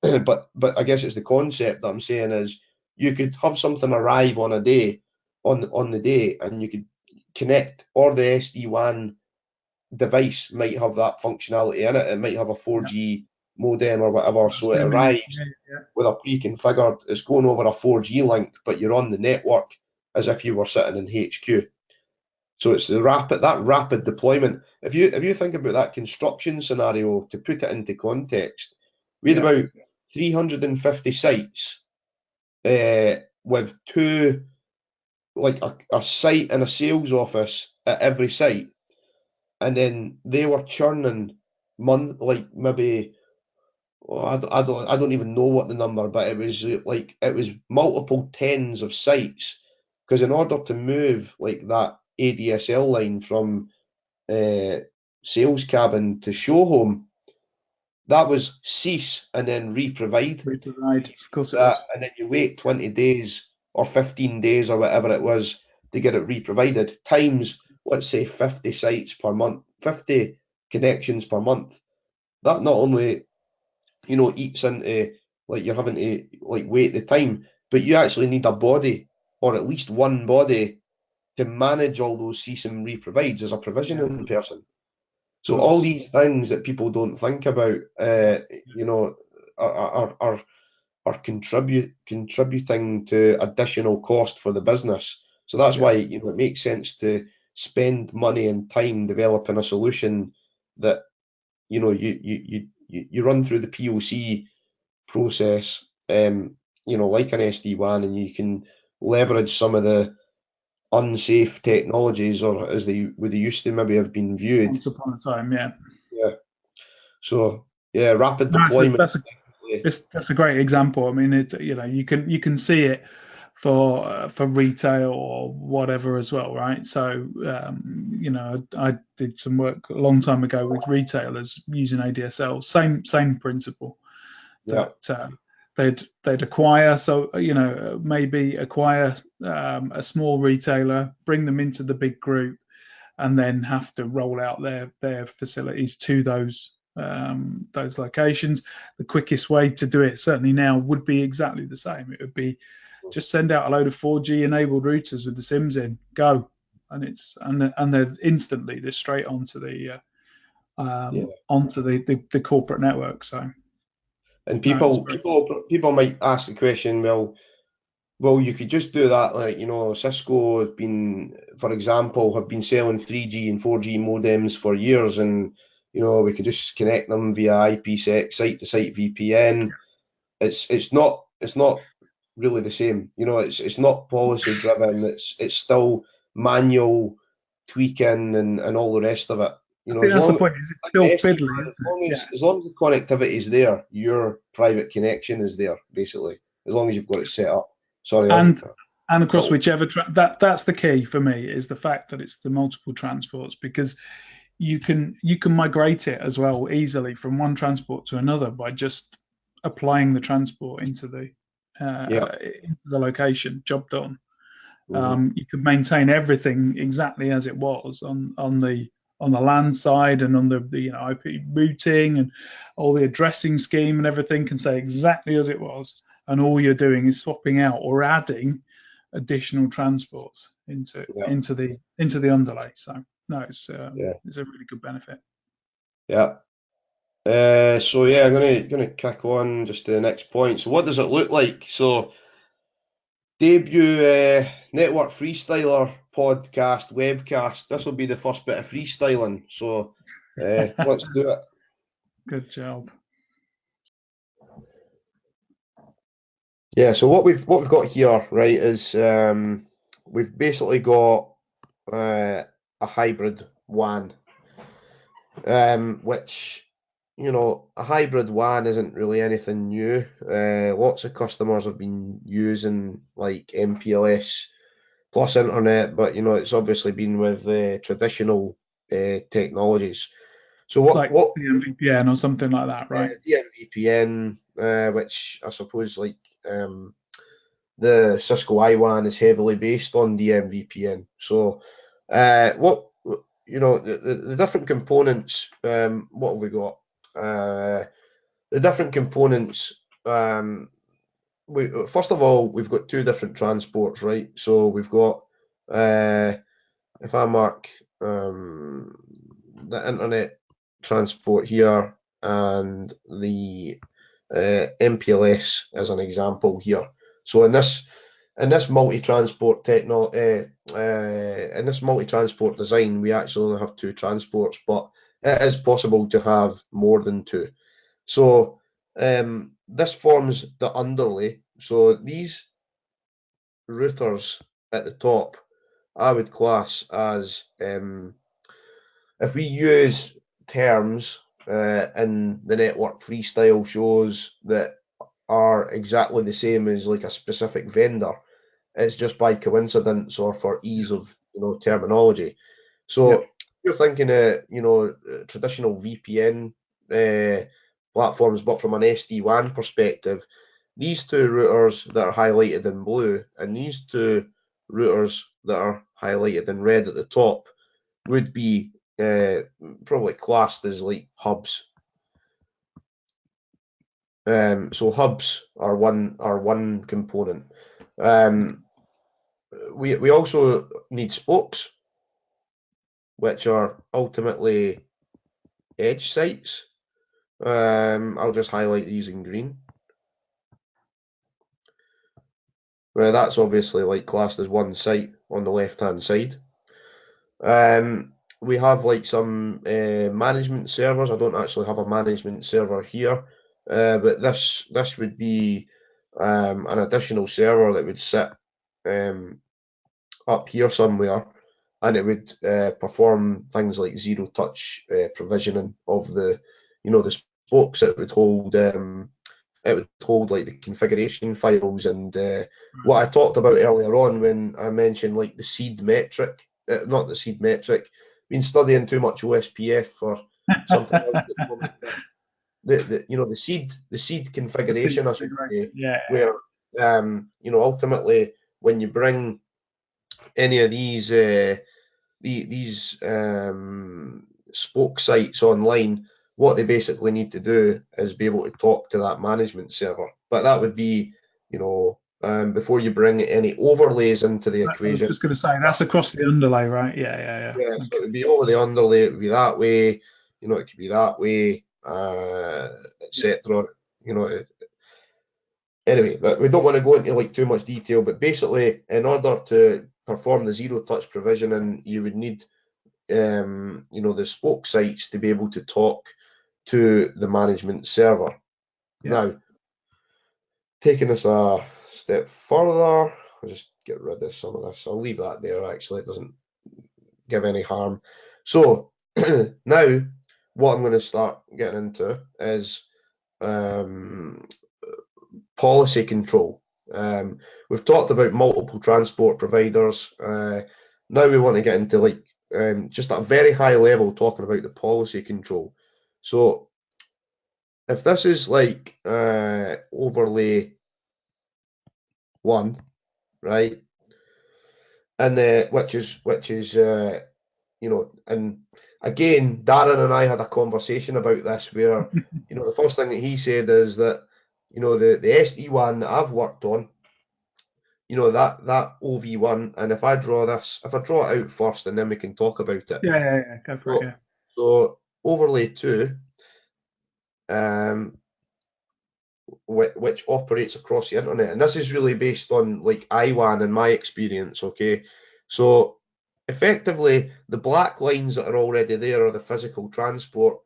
But I guess it's the concept that I'm saying is you could have something arrive on a day, on the day, and you could connect, or the SD-WAN device might have that functionality in it. It might have a yeah. 4G modem or whatever, so it Streaming. arrives Yeah, yeah, with a pre-configured. It's going over a 4G link, but you're on the network as if you were sitting in HQ. So it's that rapid deployment. If you think about that construction scenario, to put it into context, we had yeah. about 350 sites, with two, like a site and a sales office at every site, and then they were churning like maybe, well, I don't even know what the number, but it was multiple tens of sites, because in order to move like that ADSL line from uh, sales cabin to show home, that was cease and then re-provide. We provide, of course, it That, was. and then you wait 20 days or 15 days or whatever it was to get it re-provided, times, let's say, 50 sites per month, 50 connections per month. That not only, eats into, like, you're having to like wait the time, but you actually need a body, or at least one body, to manage all those cease and re-provides as a Yeah, of provisioning person. So all course. these things that people don't think about, are, are, are are contributing to additional cost for the business. So that's Yeah, why, it makes sense to spend money and time developing a solution that, you run through the POC process, like an SD-WAN, and you can leverage some of the unsafe technologies, or as they used to maybe have been viewed. once upon a time. Yeah. Yeah. So yeah, rapid No, deployment. that's a great example. I mean, you can see it for retail or whatever as well, right? So I did some work a long time ago with retailers using ADSL. Same principle Yeah. that they'd acquire. So maybe acquire a small retailer, bring them into the big group, and then have to roll out their facilities to those locations. The quickest way to do it, certainly now, would be exactly the same. It would be just send out a load of 4G enabled routers with the SIMs in, go, and they're instantly they're straight Yeah. onto the corporate network. So And no, it's people great. people people might ask the question, well, you could just do that, like, Cisco have been, for example, have been selling 3G and 4G modems for years, and we could just connect them via IPsec, site-to-site VPN. It's not really the same. It's not policy driven. It's still manual tweaking and all the rest of it. I think As that's the long point. Is it's like still the fiddly, SD-WAN, isn't it? Yeah. as long as the connectivity is there, your private connection is there, basically. As long as you've got it set up. Sorry, and and across cut. whichever that's the key for me, is the fact that it's the multiple transports, because you can migrate it as well easily from one transport to another by just applying the transport Yeah. into the location. Job done. Hmm. You could maintain everything exactly as it was on the land side, and on the IP routing and all the addressing scheme and everything can stay exactly as it was, and all you're doing is swapping out or adding additional transports into Yeah. into the into the underlay. So no, Yeah. it's a really good benefit. Yeah. So yeah, I'm gonna kick on just to the next point. So what does it look like? So debut network freestyler podcast, webcast. This will be the first bit of freestyling. So let's do it. Good job. Yeah. So what we've got here, right, is we've basically got a hybrid WAN, which, you know, a hybrid WAN isn't really anything new. Lots of customers have been using like MPLS plus internet, but you know, it's obviously been with traditional technologies. So Like what the VPN or something like that, right? DMVPN, which I suppose like the Cisco IWAN is heavily based on DMVPN. So what you know, the different components. What have we got? The different components. First of all, we've got two different transports, right? So we've got if I mark the internet transport here and the MPLS as an example here. So in this multi-transport in this multi-transport design, we actually only have two transports, but it is possible to have more than two. So this forms the underlay. So these routers at the top, I would class as if we use terms in the network freestyle shows that are exactly the same as like a specific vendor, it's just by coincidence or for ease of terminology. So Yep. you're thinking of traditional VPN platforms, but from an SD-WAN perspective, these two routers that are highlighted in blue and these two routers that are highlighted in red at the top would be probably classed as like hubs. So hubs are one component. We also need spokes, which are ultimately edge sites. I'll just highlight these in green. Well, that's obviously like classed as one site on the left-hand side. We have like some management servers. I don't actually have a management server here, but this would be an additional server that would sit up here somewhere, and it would perform things like zero touch provisioning of the the spokes. It would hold like the configuration files and what I talked about earlier on when I mentioned like the seed metric, not the seed metric. Been studying too much OSPF for something else at the moment, but the seed The seed configuration, I should configuration. say, Yeah. where ultimately when you bring any of these spoke sites online, what they basically need to do is be able to talk to that management server. But that would be, before you bring any overlays into the I was equation. just going to say that's across the underlay, right? Yeah. Yeah, so Okay. it would be over the underlay, it would be that way, it could be that way, Yeah. etc. Anyway, we don't want to go into like too much detail, but basically, in order to perform the zero touch provisioning, you would need the spoke sites to be able to talk to the management server. Yeah. Now, taking this a step further, I'll just get rid of some of this. I'll leave that there, actually. It doesn't give any harm. So, now, what I'm going to start getting into is policy control. We've talked about multiple transport providers. Now we want to get into like just at a very high level talking about the policy control. So if this is like overlay 1, right, and which is and again, Darren and I had a conversation about this where the first thing that he said is that the SD-WAN that I've worked on, that OV1, and if I draw it out first and then we can talk about it. Yeah. Go for it. So, Yeah. so overlay 2, which operates across the internet, and this is really based on like IWAN in my experience. Okay, so effectively, the black lines that are already there are the physical transport,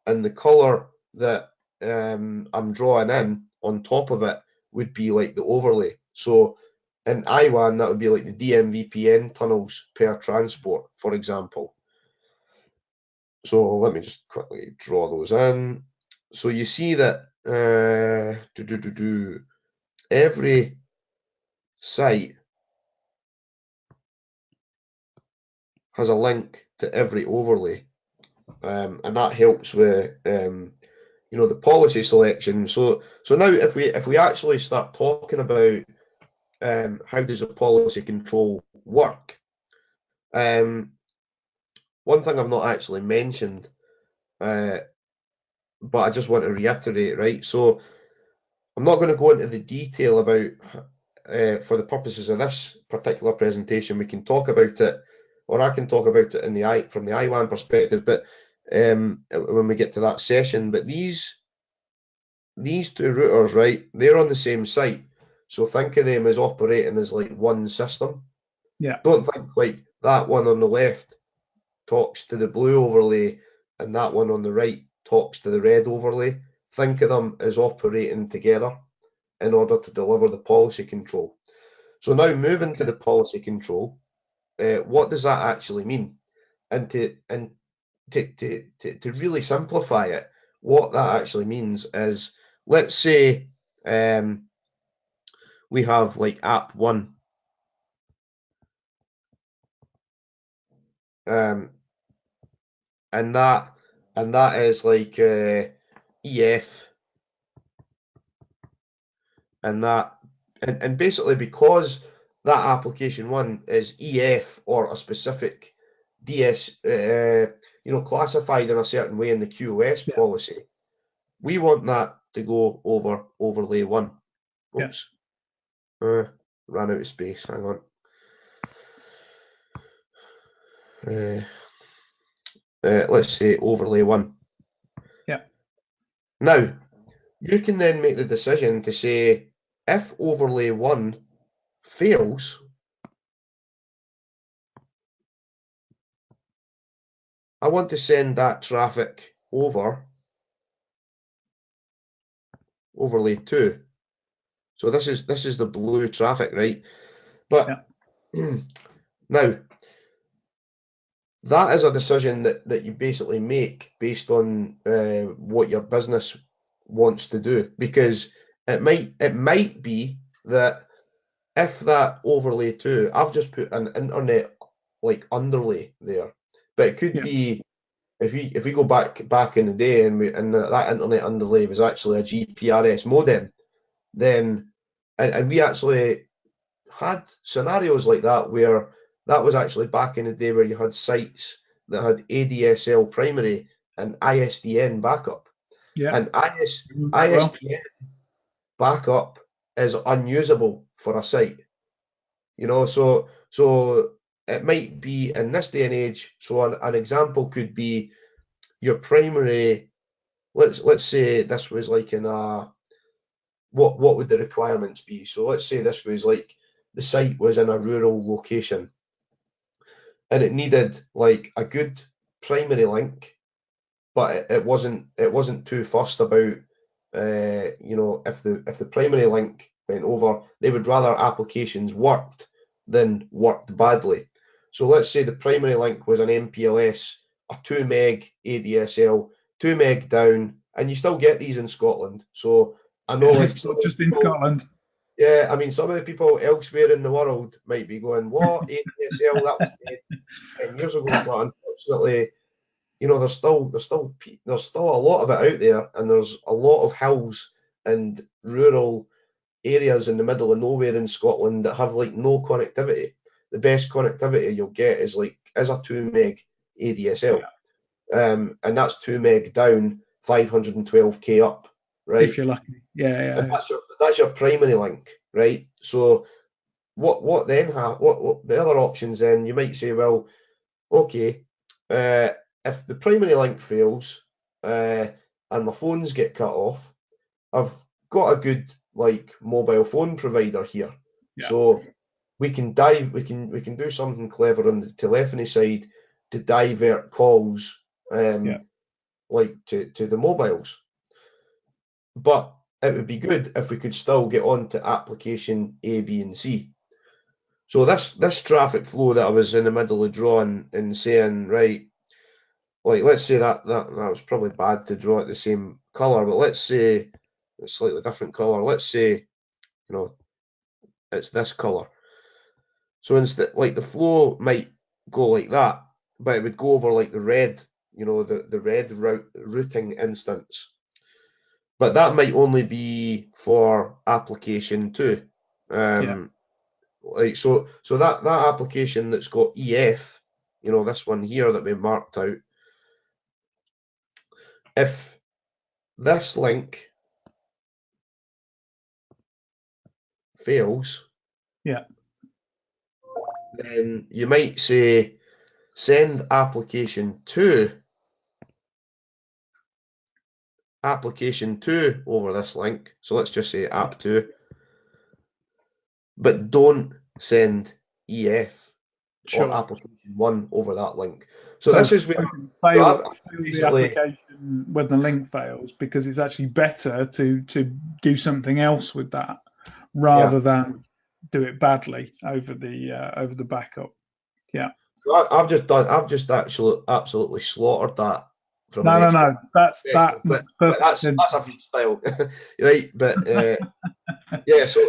and the colour that I'm drawing in on top of it would be like the overlay. So in IWAN, that would be like the DMVPN tunnels per transport, for example. So let me just quickly draw those in. So you see that every site has a link to every overlay, and that helps with the policy selection. So now if we actually start talking about how does a policy control work, one thing I've not actually mentioned, but I just want to reiterate, right? So I'm not going to go into the detail about, for the purposes of this particular presentation, we can talk about it, or I can talk about it from the IWAN perspective, but when we get to that session. But these two routers, right, they're on the same site. So think of them as operating as like one system. Yeah. Don't think like that one on the left talks to the blue overlay and that one on the right talks to the red overlay. Think of them as operating together in order to deliver the policy control. So now moving to the policy control, what does that actually mean? And to really simplify it, what that actually means is, let's say we have like app one, and that is like EF, and that and basically because that application one is EF or a specific DS, classified in a certain way in the QoS policy, we want that to go over overlay one. Oops, ran out of space. Hang on. Let's say overlay one. Yeah. Now, you can then make the decision to say, if overlay one fails, I want to send that traffic over overlay two. So this is the blue traffic, right? But now that is a decision that you basically make based on what your business wants to do, because it might be that if that overlay two, I've just put an internet like underlay there, but it could be, if we go back in the day and that internet underlay was actually a GPRS modem, then and we actually had scenarios like that where that was actually back in the day where you had sites that had ADSL primary and ISDN backup. Yeah. And ISDN backup is unusable for a site. So it might be in this day and age. So an example could be your primary. Let's say this was like in a, what would the requirements be? So let's say this was like the site was in a rural location and it needed like a good primary link, but it wasn't too fussed about if the primary link went over, they would rather applications worked than worked badly. So let's say the primary link was an MPLS, a 2 meg ADSL, 2 meg down, and you still get these in Scotland. So I know, like, It's not just in Scotland. yeah, I mean, some of the people elsewhere in the world might be going, "What, ADSL? That was dead 10 years ago." But unfortunately, there's still a lot of it out there, and there's a lot of hills and rural areas in the middle of nowhere in Scotland that have like no connectivity. The best connectivity you'll get is a 2 meg ADSL, and that's 2 meg down, 512k up, right? If you're lucky, yeah. And that's your primary link, right? So what then what the other options, then you might say, well, okay, if the primary link fails, and my phones get cut off, I've got a good like mobile phone provider here. Yeah. So we can do something clever on the telephony side to divert calls, like to the mobiles. But it would be good if we could still get on to application A, B, and C. So this traffic flow that I was in the middle of drawing and saying, right, like let's say that was probably bad to draw it the same colour, but let's say a slightly different colour. Let's say, it's this colour. So instead, like the flow might go like that, but it would go over like the red, the red routing instance. But that might only be for application 2. Like so that application that's got EF, this one here that we marked out, if this link fails, then you might say send application 2 over this link. So let's just say app 2, but don't send EF or application 1 over that link. So this is where fail the application when the link fails, because it's actually better to do something else with that rather than do it badly over the backup. Yeah. So I've just actually absolutely slaughtered that. No. That's a freestyle, right? But yeah. So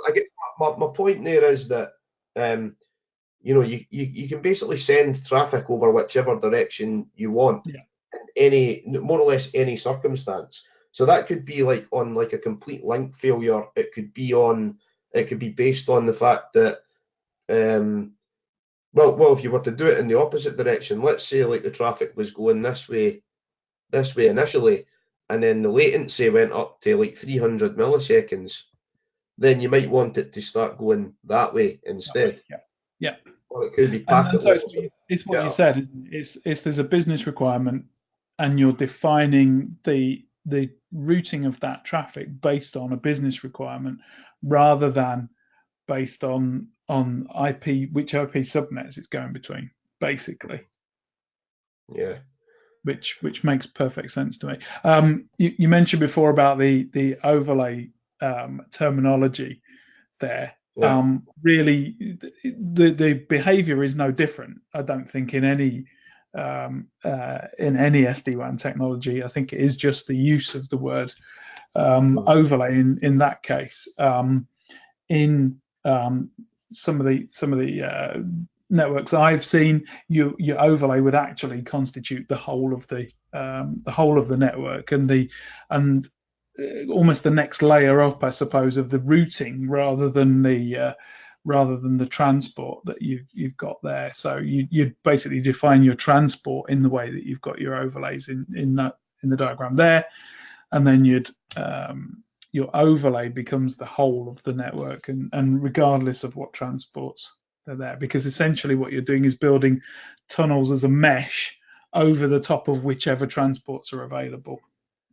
I guess my point there is that you can basically send traffic over whichever direction you want, in more or less any circumstance. So that could be like on like a complete link failure. It could be based on the fact that well, if you were to do it in the opposite direction, let's say like the traffic was going this way initially, and then the latency went up to like 300 milliseconds, then you might want it to start going that way instead. Yeah. Or it could be packet so it's what you said. It's there's a business requirement, and you're defining the routing of that traffic based on a business requirement rather than based on which IP subnets it's going between, basically. Yeah. Which makes perfect sense to me. You mentioned before about the overlay terminology there. Yeah. Really, the behavior is no different, I don't think, in any SD-WAN technology. I think it is just the use of the word overlay in that case. In some of the networks I've seen, your overlay would actually constitute the whole of the network and almost the next layer up, I suppose, of the routing rather than the transport that you've got there. So you basically define your transport in the way that you've got your overlays in the diagram there, and then your overlay becomes the whole of the network, and regardless of what transports they're there, because essentially what you're doing is building tunnels as a mesh over the top of whichever transports are available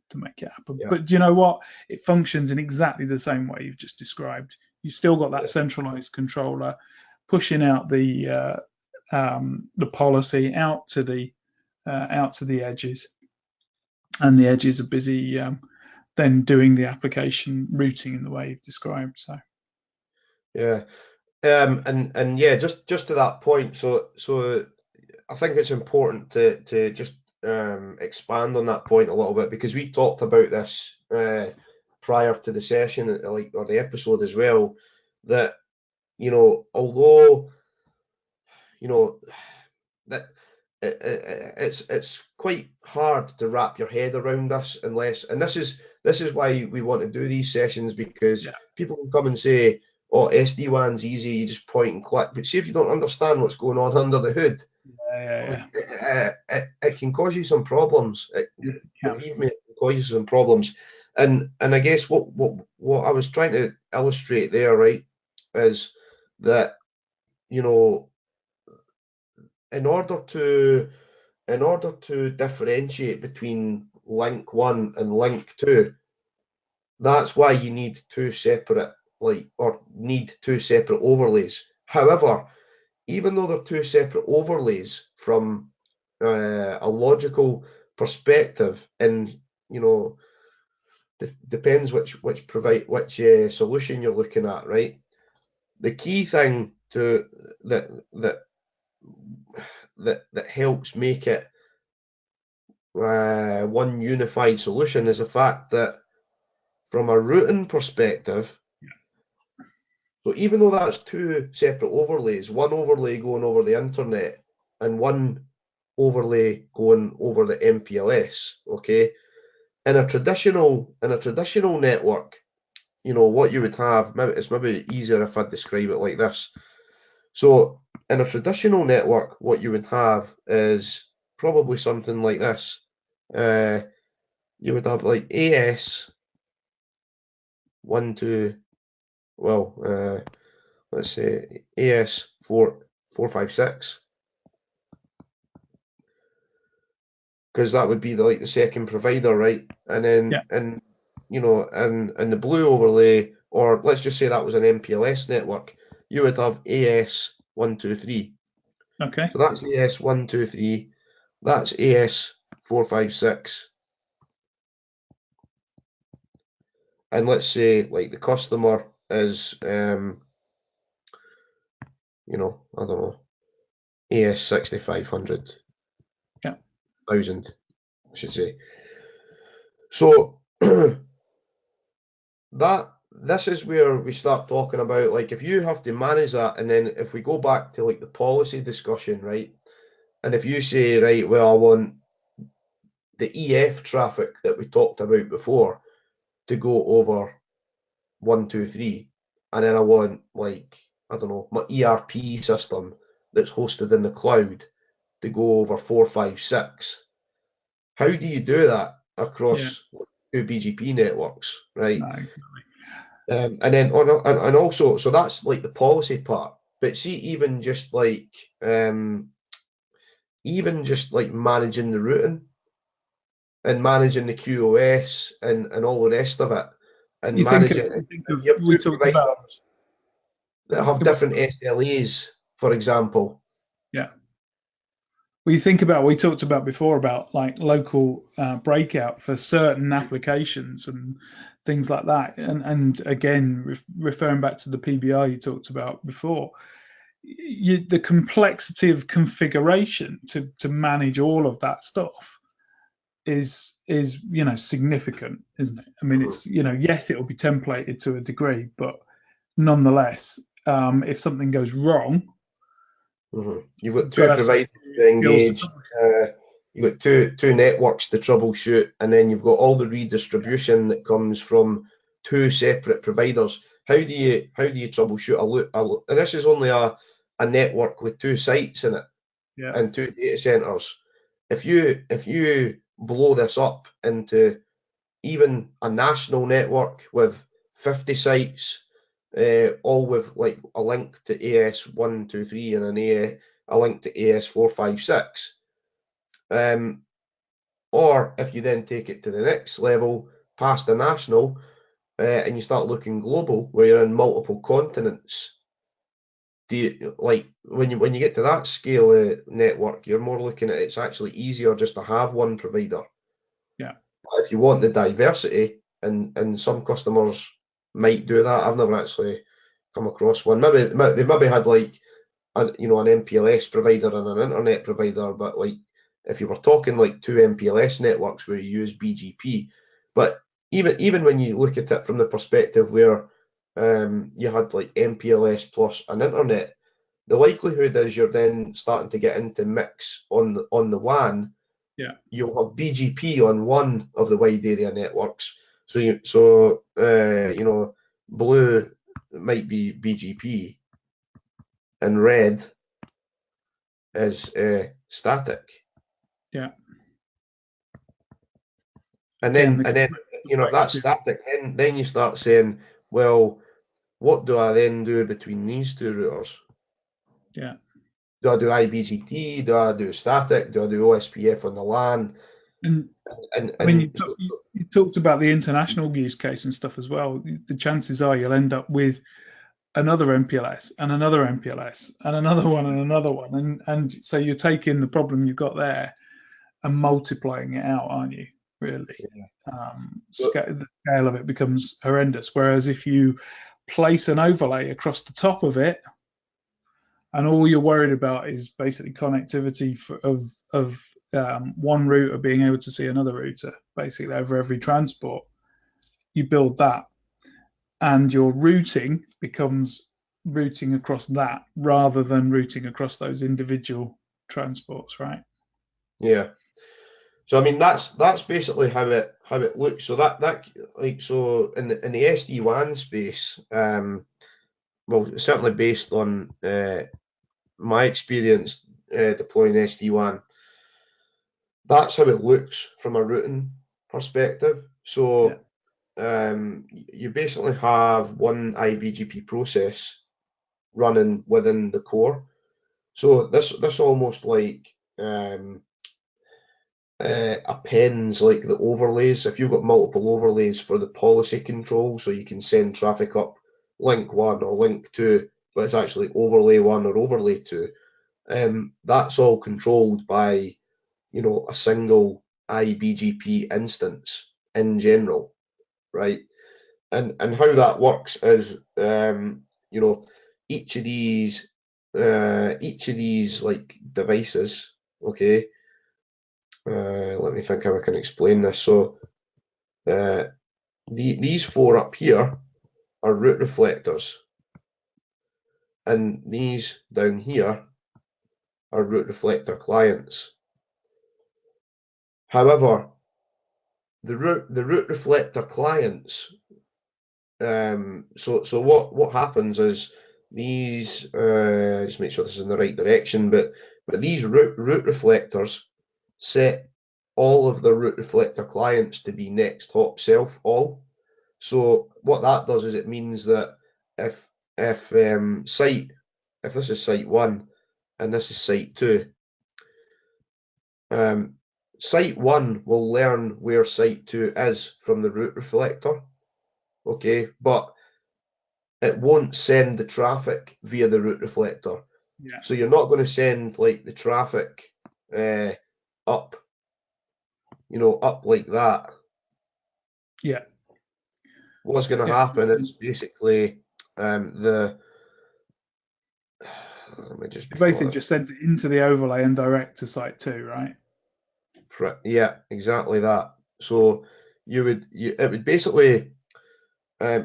to make it happen. But do you know what? It functions in exactly the same way you've just described. You've still got that centralized controller pushing out the policy out to the edges, and the edges are busy then doing the application routing in the way you've described. So yeah, and yeah, just to that point. So I think it's important to just expand on that point a little bit, because we talked about this prior to the session, or the episode as well, that although that it's quite hard to wrap your head around this, and this is why we want to do these sessions, because people will come and say, oh, SD-WAN's easy, you just point and click, but see if you don't understand what's going on under the hood, it can cause you some problems. Believe me, it can cause you some problems. And I guess what I was trying to illustrate there, right, is that in order to differentiate between link 1 and link 2, that's why you need two separate or need two separate overlays. However, even though they're two separate overlays from a logical perspective, and depends which solution you're looking at, right? The key thing that helps make it one unified solution is the fact that from a routing perspective, so even though that's two separate overlays, one overlay going over the internet and one overlay going over the MPLS, okay? In a traditional network, what you would have, it's maybe easier if I describe it like this. So in a traditional network, what you would have is probably something like this. You would have like AS 1, 2, let's say AS 456, because that would be the second provider, right? And then in the blue overlay, or let's just say that was an MPLS network, you would have AS 1, 2, 3. Okay. So that's AS 1, 2, 3. That's AS 456. And let's say like the customer is I don't know, AS 6500. Yeah. 1000, I should say. So this is where we start talking about, like, if you have to manage that, and then if we go back to like the policy discussion, right? And if you say, right, well, I want the EF traffic that we talked about before to go over 1, 2, 3, and then I want, like, I don't know, my ERP system that's hosted in the cloud to go over 4, 5, 6. How do you do that across two BGP networks, right? No. And then and also, so that's like the policy part. But see, even just like managing the routing and managing the QoS and all the rest of it, and You think managing, of you have we two talked about providers that have different SLAs, for example. yeah. Well, you think about we talked about before about like local breakout for certain applications and things like that, and again referring back to the PBR you talked about before, the complexity of configuration to manage all of that stuff is significant, isn't it? I mean, it's yes, it will be templated to a degree, but nonetheless, if something goes wrong, You've got you've got two to have some providers to skills to engage. You've got two networks to troubleshoot, and then you've got all the redistribution that comes from two separate providers. How do you troubleshoot a loop? And this is only a network with two sites in it and two data centers. If you blow this up into even a national network with 50 sites, all with like a link to AS 1, 2, 3 and a link to AS 4, 5, 6. Or if you then take it to the next level, past the national, and you start looking global, where you're in multiple continents, do you, like when you get to that scale of network, you're more looking at it's actually easier just to have one provider. Yeah. But if you want the diversity, and some customers might do that, I've never actually come across one. Maybe they've had like an MPLS provider and an internet provider, but like if you were talking like two MPLS networks where you use BGP, but even when you look at it from the perspective where you had like MPLS plus an internet, the likelihood is you're then starting to get into mix on the WAN. Yeah. You'll have BGP on one of the wide area networks, blue might be BGP and red is static. Yeah. And Again, then if that's static, then you start saying, well, what do I then do between these two routers? Yeah. Do I do IBGP? Do I do static? Do I do OSPF on the LAN? And I mean, and so, you talked about the international use case and stuff as well. The chances are you'll end up with another MPLS and another MPLS and another one, and so you're taking the problem you've got there and multiplying it out, aren't you? Really, the scale of it becomes horrendous. Whereas if you place an overlay across the top of it, and all you're worried about is basically connectivity of one router being able to see another router, basically over every transport. You build that, and your routing becomes routing across that rather than routing across those individual transports, right? yeah. So I mean that's basically how it looks. So that like so in the SD-WAN space, well certainly based on my experience deploying SD-WAN, that's how it looks from a routing perspective. Yeah, So you basically have one IBGP process running within the core. So this almost like appends like the overlays. If you've got multiple overlays for the policy control, so you can send traffic up link 1 or link 2, but it's actually overlay 1 or overlay 2. That's all controlled by a single IBGP instance in general, right? And how that works is each of these like devices, okay. Let me think how I can explain this. So these four up here are route reflectors, and these down here are route reflector clients. However, the route reflector clients, so what happens is these just make sure this is in the right direction, but these route reflectors set all of the route reflector clients to be next hop self all. So what that does is it means that if if this is site 1 and this is site 2, site 1 will learn where site 2 is from the route reflector, okay, but it won't send the traffic via the route reflector. yeah, So you're not going to send like the traffic up, up like that. yeah. What's going to It, happen is basically the let me just it draw basically this. just sends it into the overlay and direct to site two, right? Yeah, exactly that. So it would basically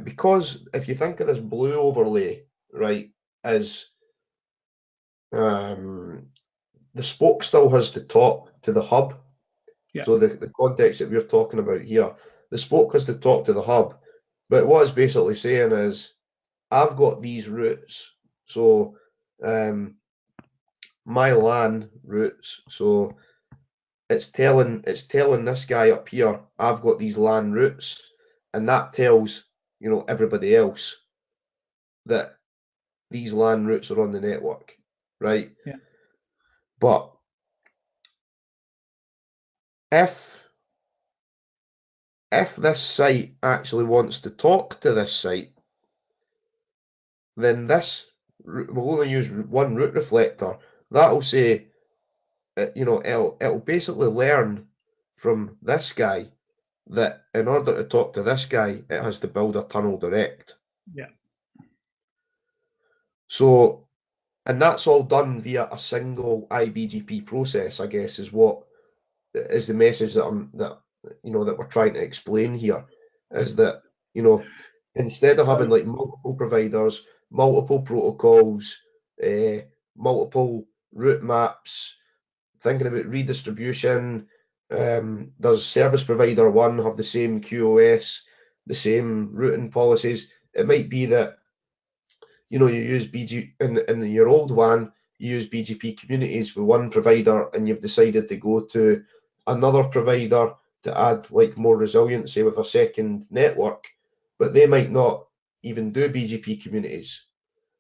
because if you think of this blue overlay, right, as the spoke still has to talk to the hub. Yeah, So the context that we're talking about here, the spoke has to talk to the hub. But what it's basically saying is, I've got these routes. So my LAN routes. So it's telling this guy up here, I've got these LAN routes, and that tells everybody else that these LAN routes are on the network, right? yeah, But if this site actually wants to talk to this site, then this we'll only use one route reflector. That'll say, it'll basically learn from this guy that in order to talk to this guy, it has to build a tunnel direct. yeah. So, and that's all done via a single IBGP process, I guess, is what is the message that we're trying to explain here, is that instead of having So like multiple providers, multiple protocols, multiple route maps, thinking about redistribution, does service provider one have the same QoS, the same routing policies? It might be that you use BG in your old WAN, you use BGP communities with one provider, and you've decided to go to another provider to add like more resiliency with a second network, but they might not even do BGP communities.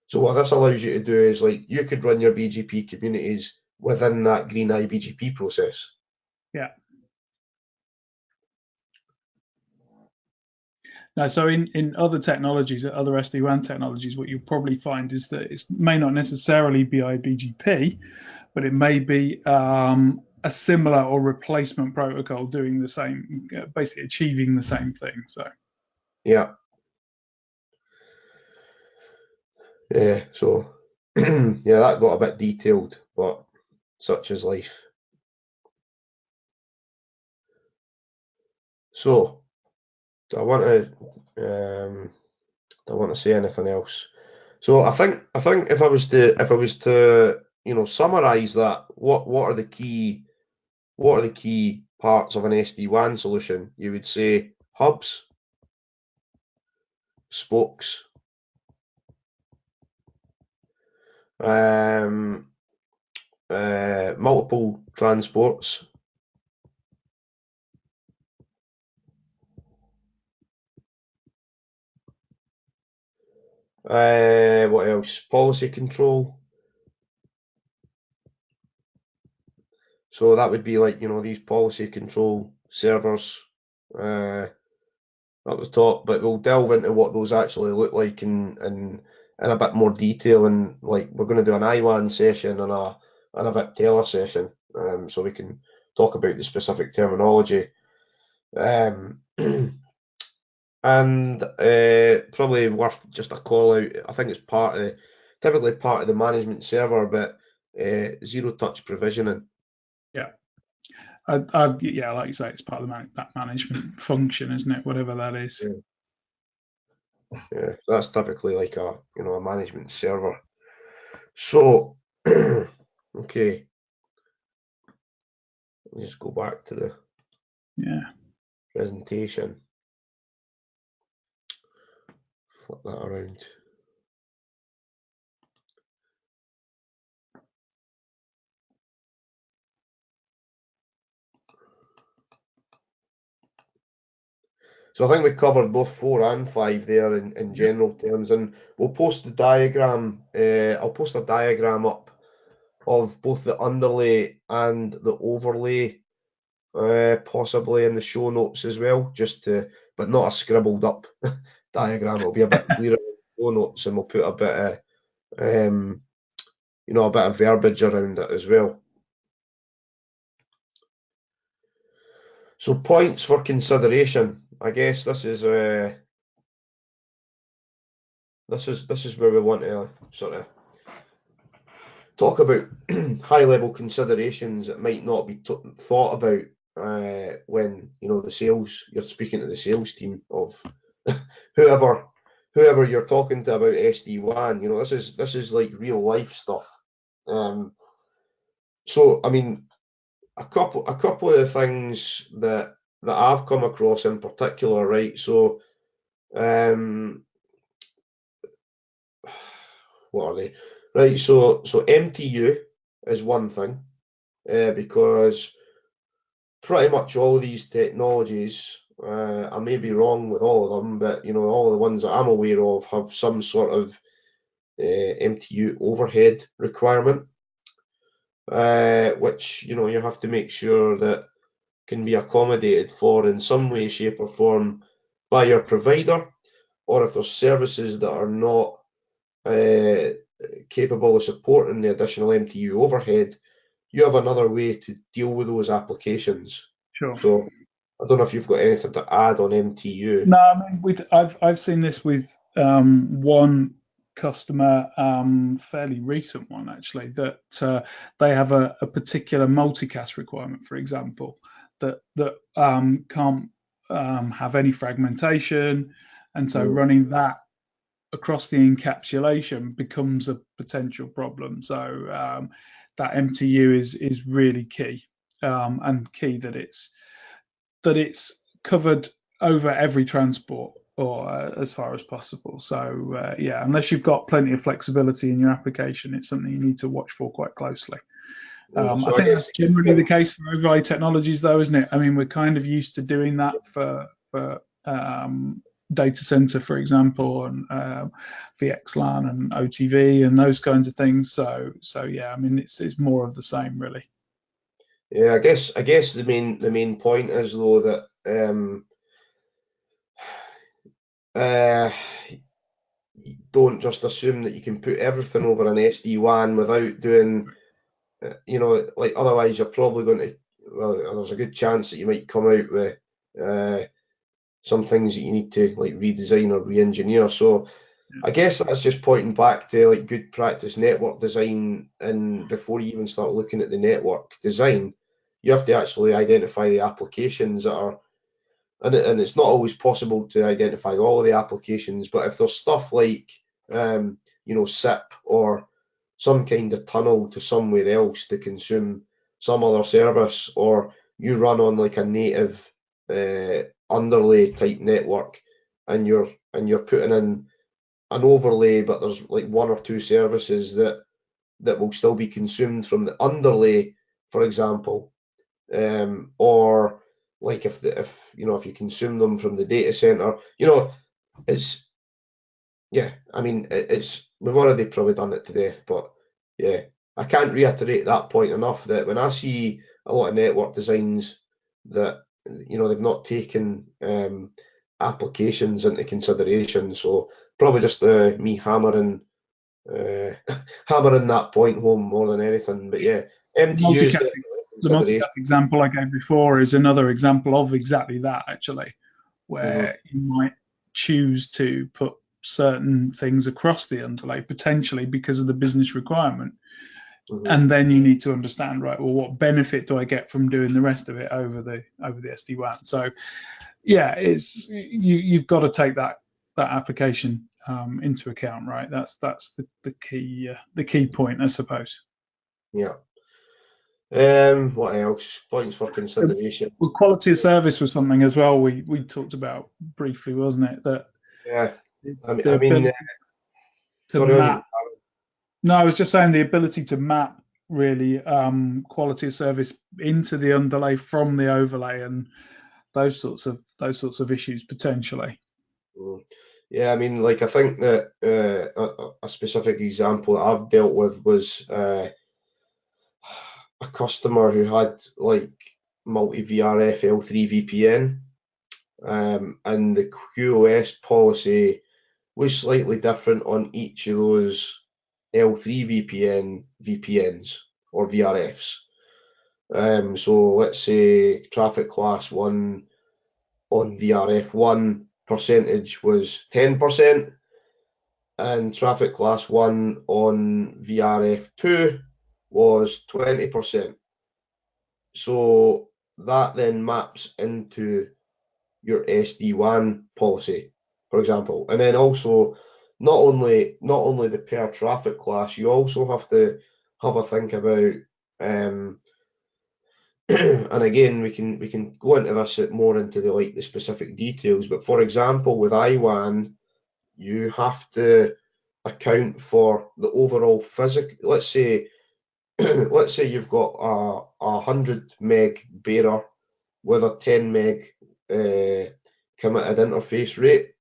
So what this allows you to do is like you could run your BGP communities within that green IBGP process. yeah, Now, so in other technologies, other SD-WAN technologies, what you'll probably find is that it may not necessarily be IBGP, but it may be a similar or replacement protocol doing the same, basically achieving the same thing. So, Yeah. Yeah. So, yeah, that got a bit detailed, but such is life. So, do I want to say anything else? So I think if I was to summarize that, what are the key parts of an SD-WAN solution? You would say hubs, spokes, um, multiple transports, what else? Policy control. So that would be like, these policy control servers at the top, but we'll delve into what those actually look like in a bit more detail, and like we're going to do an IWAN session and a VIP Taylor session, so we can talk about the specific terminology, and probably worth just a call out. I think it's typically part of the management server, but zero touch provisioning. yeah. Yeah, like you say, it's part of that management function, isn't it? Whatever that is. Yeah, yeah, that's typically like a management server. So, okay, let's just go back to the Yeah. presentation. Flip that around. So I think we covered both 4 and 5 there in Yep. general terms, and we'll post the diagram. I'll post a diagram up of both the underlay and the overlay, possibly in the show notes as well, but not a scribbled up diagram. It'll be a bit clearer in the show notes, and we'll put a bit of a bit of verbiage around it as well. So points for consideration. I guess this is where we want to sort of talk about high level considerations that might not be thought about when you're speaking to the sales team of whoever you're talking to about SD-WAN. This is like real life stuff. So I mean, a couple of the things that I've come across in particular, right? So what are they? Right, so MTU is one thing, because pretty much all these technologies, I may be wrong with all of them, but all the ones that I'm aware of have some sort of MTU overhead requirement, which you have to make sure that can be accommodated for in some way, shape, or form by your provider, or if there's services that are not capable of supporting the additional MTU overhead, you have another way to deal with those applications. Sure. So I don't know if you've got anything to add on MTU. No, I mean, I've seen this with one customer, fairly recent one actually, that they have a particular multicast requirement, for example, that can't have any fragmentation, and so Mm. running that across the encapsulation becomes a potential problem. So that MTU is really key, and key that it's covered over every transport, or as far as possible. So yeah, unless you've got plenty of flexibility in your application, it's something you need to watch for quite closely. Yeah, I so I think guess that's generally the case for overlay technologies, though, isn't it? I mean, we're kind of used to doing that for data center, for example, and VXLAN and OTV and those kinds of things. So yeah, I mean, it's more of the same, really. yeah, I guess the main point is though that don't just assume that you can put everything over an SD-WAN without doing, like otherwise you're probably going to, well, there's a good chance that you might come out with some things that you need to like redesign or re-engineer. So I guess that's just pointing back to like good practice network design, and before you even start looking at the network design, you have to actually identify the applications that are, and it's not always possible to identify all of the applications, but if there's stuff like SIP or some kind of tunnel to somewhere else to consume some other service, or you run on like a native underlay type network, and you're putting in an overlay, but there's like one or two services that will still be consumed from the underlay, for example, or like if you consume them from the data center, it's I mean it's we've already probably done it to death, but yeah, I can't reiterate that point enough that when I see a lot of network designs that they've not taken applications into consideration, so probably just me uh, hammering that point home more than anything. But yeah, MTUs Multicast, definitely a the consideration. multicast example I gave before is another example of exactly that, actually, Mhm, where you might choose to put certain things across the underlay potentially because of the business requirement. mhm. And then you need to understand, right, well, what benefit do I get from doing the rest of it over the SD-WAN? So yeah, you've got to take that application into account, right? That's the key point, I suppose. Yeah. What else? Points for consideration. Well, quality of service was something as well we talked about briefly, wasn't it? That Yeah. the, I mean, the ability to sorry on you. map. No, I was just saying the ability to map really quality of service into the underlay from the overlay and those sorts of issues potentially. Mm. Yeah, I mean, like I think that a specific example that I've dealt with was a customer who had like multi VRF L3 VPN, and the QoS policy was slightly different on each of those L3 VPNs or VRFs. So let's say traffic class 1 on VRF1 percentage was 10%, and traffic class 1 on VRF2 was 20%. So that then maps into your SD-WAN policy, for example. And then also not only the per traffic class, you also have to have a think about and again we can go into this more into the specific details, but for example with IWAN you have to account for the overall physical. Let's say you've got a 100 meg bearer with a 10 meg committed interface rate,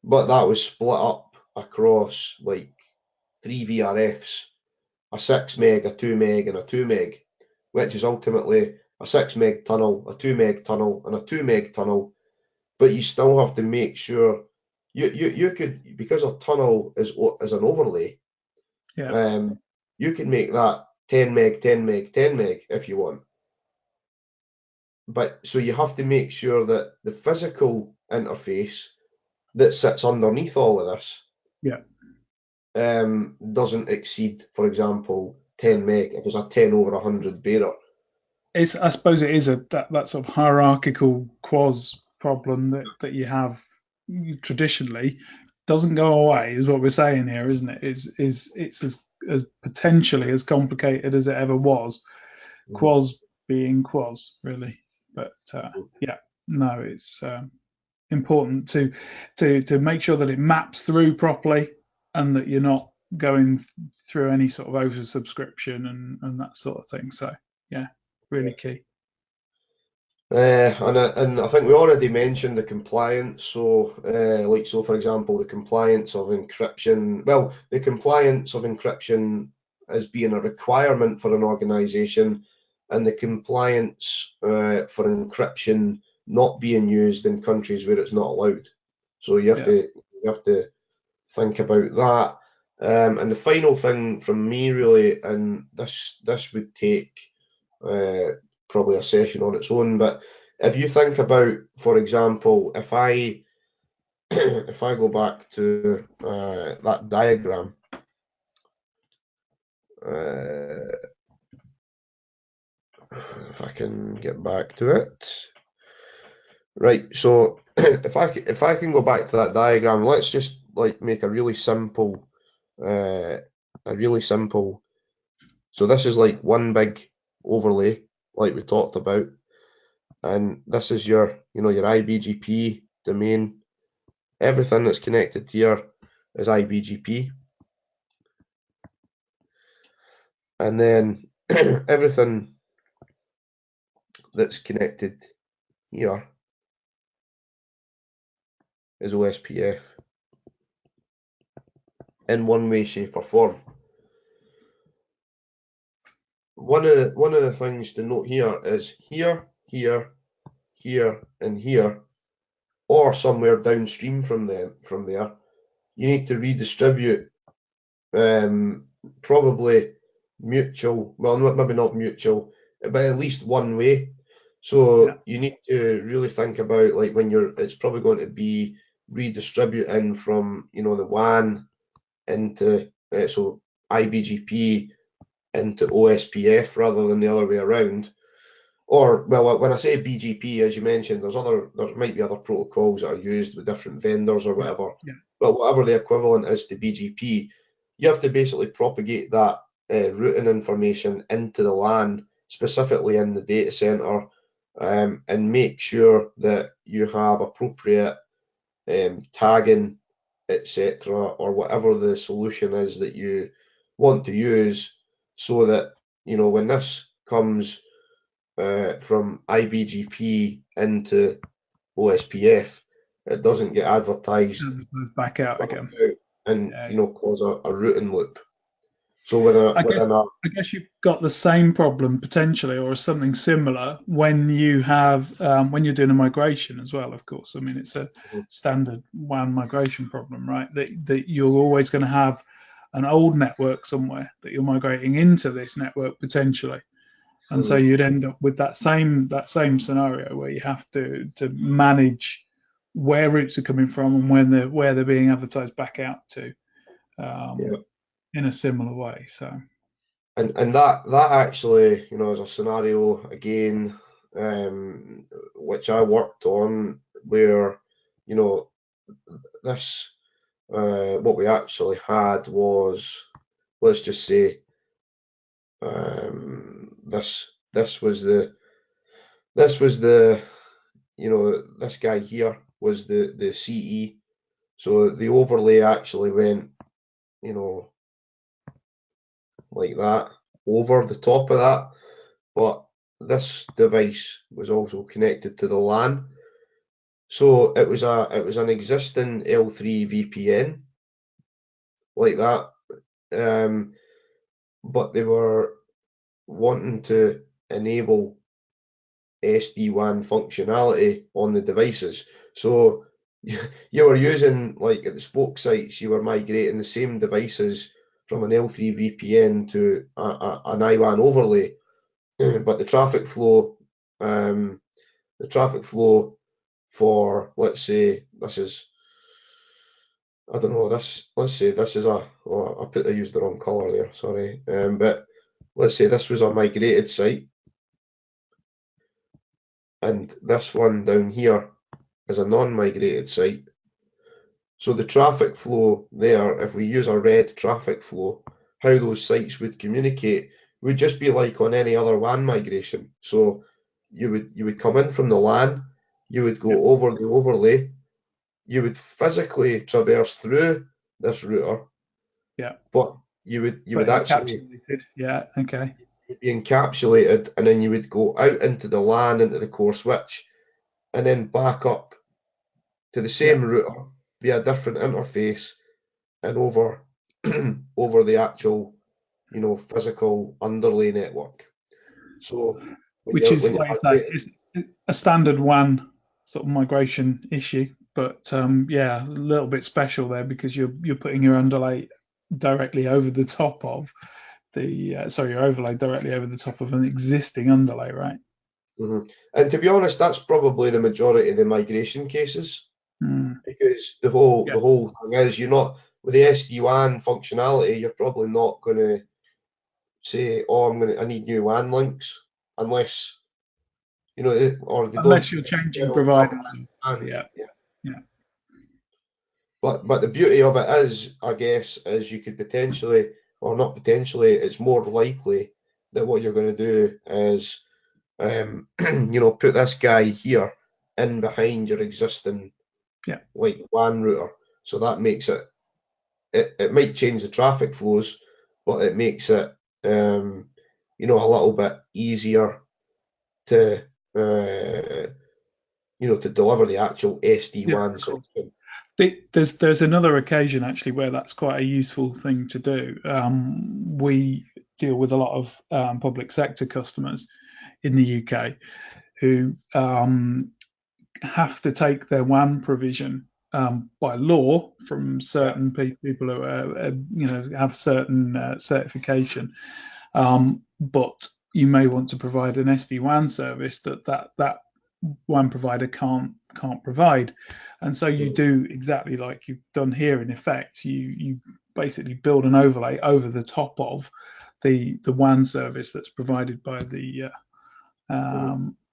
but that was split up across like three VRFs, a 6 meg, a 2 meg, and a 2 meg, which is ultimately a 6 meg tunnel, a 2 meg tunnel, and a 2 meg tunnel. But you still have to make sure you could, because a tunnel is an overlay, Yeah. um, you can make that 10 meg, 10 meg, 10 meg if you want. But so you have to make sure that the physical interface that sits underneath all of this Yeah. doesn't exceed, for example, 10 meg if it's a 10 over 100 bearer. I suppose it is that sort of hierarchical quas problem that you have traditionally doesn't go away, is what we're saying here, isn't it? It's as potentially as complicated as it ever was. Mhm. Quas being quas, really. But yeah, no, it's important to make sure that it maps through properly and that you're not going through any sort of oversubscription and that sort of thing. So yeah, really key. And I think we already mentioned the compliance. So, for example, the compliance of encryption. Well, the compliance of encryption as being a requirement for an organization, and the compliance for encryption not being used in countries where it's not allowed. So you have to think about that. And the final thing from me really, and this would take probably a session on its own, but if you think about, for example, if I if I go back to that diagram, if I can get back to it, right? So if I can go back to that diagram, let's just like make a really simple, So this is like one big overlay, like we talked about, and this is your, your IBGP domain. Everything that's connected here is IBGP, and then everything that's connected here is OSPF in one way, shape, or form. One of the things to note here is here, here, and here, or somewhere downstream from there, you need to redistribute probably mutual, well, maybe not mutual, but at least one way. So you need to really think about, like, when it's probably going to be redistributing from, the WAN into, so IBGP into OSPF rather than the other way around. Or, well, when I say BGP, as you mentioned, there might be other protocols that are used with different vendors or whatever. But whatever the equivalent is to BGP, you have to basically propagate that routing information into the LAN, specifically in the data center, and make sure that you have appropriate tagging, etc., or whatever the solution is that you want to use, so that, when this comes from IBGP into OSPF, it doesn't get advertised back out again and cause a routing loop. So I guess you've got the same problem potentially, or something similar, when you have when you're doing a migration as well. Of course, I mean, it's a standard WAN migration problem, right? That you're always going to have an old network somewhere that you're migrating into this network potentially, and so you'd end up with that same scenario where you have to manage where routes are coming from and where they're being advertised back out to. In a similar way. So, and that actually, is a scenario again, which I worked on, where, this what we actually had was, let's just say, this was the this guy here was the CE. So the overlay actually went, like that, over the top of that, but this device was also connected to the LAN. So it was an existing L3 VPN, like that, but they were wanting to enable SD-WAN functionality on the devices. So you were using, like, at the spoke sites, you were migrating the same devices from an L3 VPN to an IWAN overlay, but the traffic flow for, let's say this is, I don't know, let's say this is I used the wrong color there, sorry, but let's say this was a migrated site, and this one down here is a non-migrated site. So the traffic flow there, if we use a red traffic flow, how those sites would communicate would just be like on any other WAN migration. So you would come in from the LAN, you would go over the overlay, you would physically traverse through this router, but you would actually encapsulated. Okay. You'd be encapsulated, and then you would go out into the LAN, into the core switch, and then back up to the same router via a different interface and over over the actual, physical underlay network. So which is, like I say, it's a standard WAN sort of migration issue. but yeah, a little bit special there because you're putting your underlay directly over the top of the sorry, your overlay directly over the top of an existing underlay, right? Mhm. And to be honest, that's probably the majority of the migration cases, Mm. because the Yeah, whole thing is you're not with the SD-WAN functionality, you're probably not going to say, "Oh, I need new WAN links," unless or they don't unless you're changing generally come providers. hand. Yeah, Yeah. yeah, But the beauty of it is, I guess, is you could potentially, or not potentially, it's more likely that what you're going to do is, put this guy here in behind your existing yeah, like WAN router. So that makes it might change the traffic flows, but it makes it a little bit easier to to deliver the actual yeah. SD-WAN Of course. solution. There's another occasion actually where that's quite a useful thing to do. We deal with a lot of public sector customers in the UK who have to take their WAN provision by law from Yeah. certain people who have certain certification, but you may want to provide an SD-WAN service that WAN provider can't provide, and so you Mhm. do exactly like you've done here. In effect, you basically build an overlay over the top of the WAN service that's provided Mhm.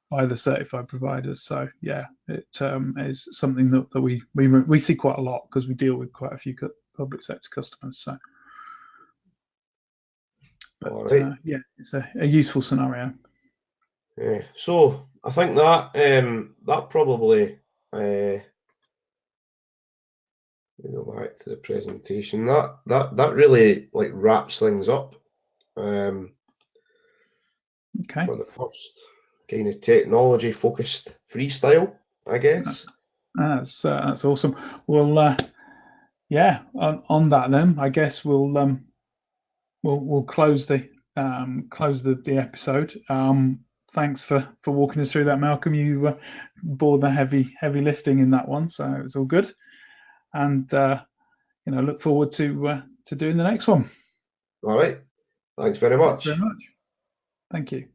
by the certified providers. So yeah, it is something that we see quite a lot because we deal with quite a few public sector customers. So, but All right. yeah, it's a useful scenario. So I think that probably we go back to the presentation. That really like wraps things up Okay, for the first kind of technology focused freestyle, I that's guess. that's awesome. Well, yeah, on that then, I guess we'll close the episode. Thanks for walking us through that, Malcolm. You bore the heavy lifting in that one, so it's all good. And look forward to doing the next one. All right. Thanks very Thanks very much. much. Thank you.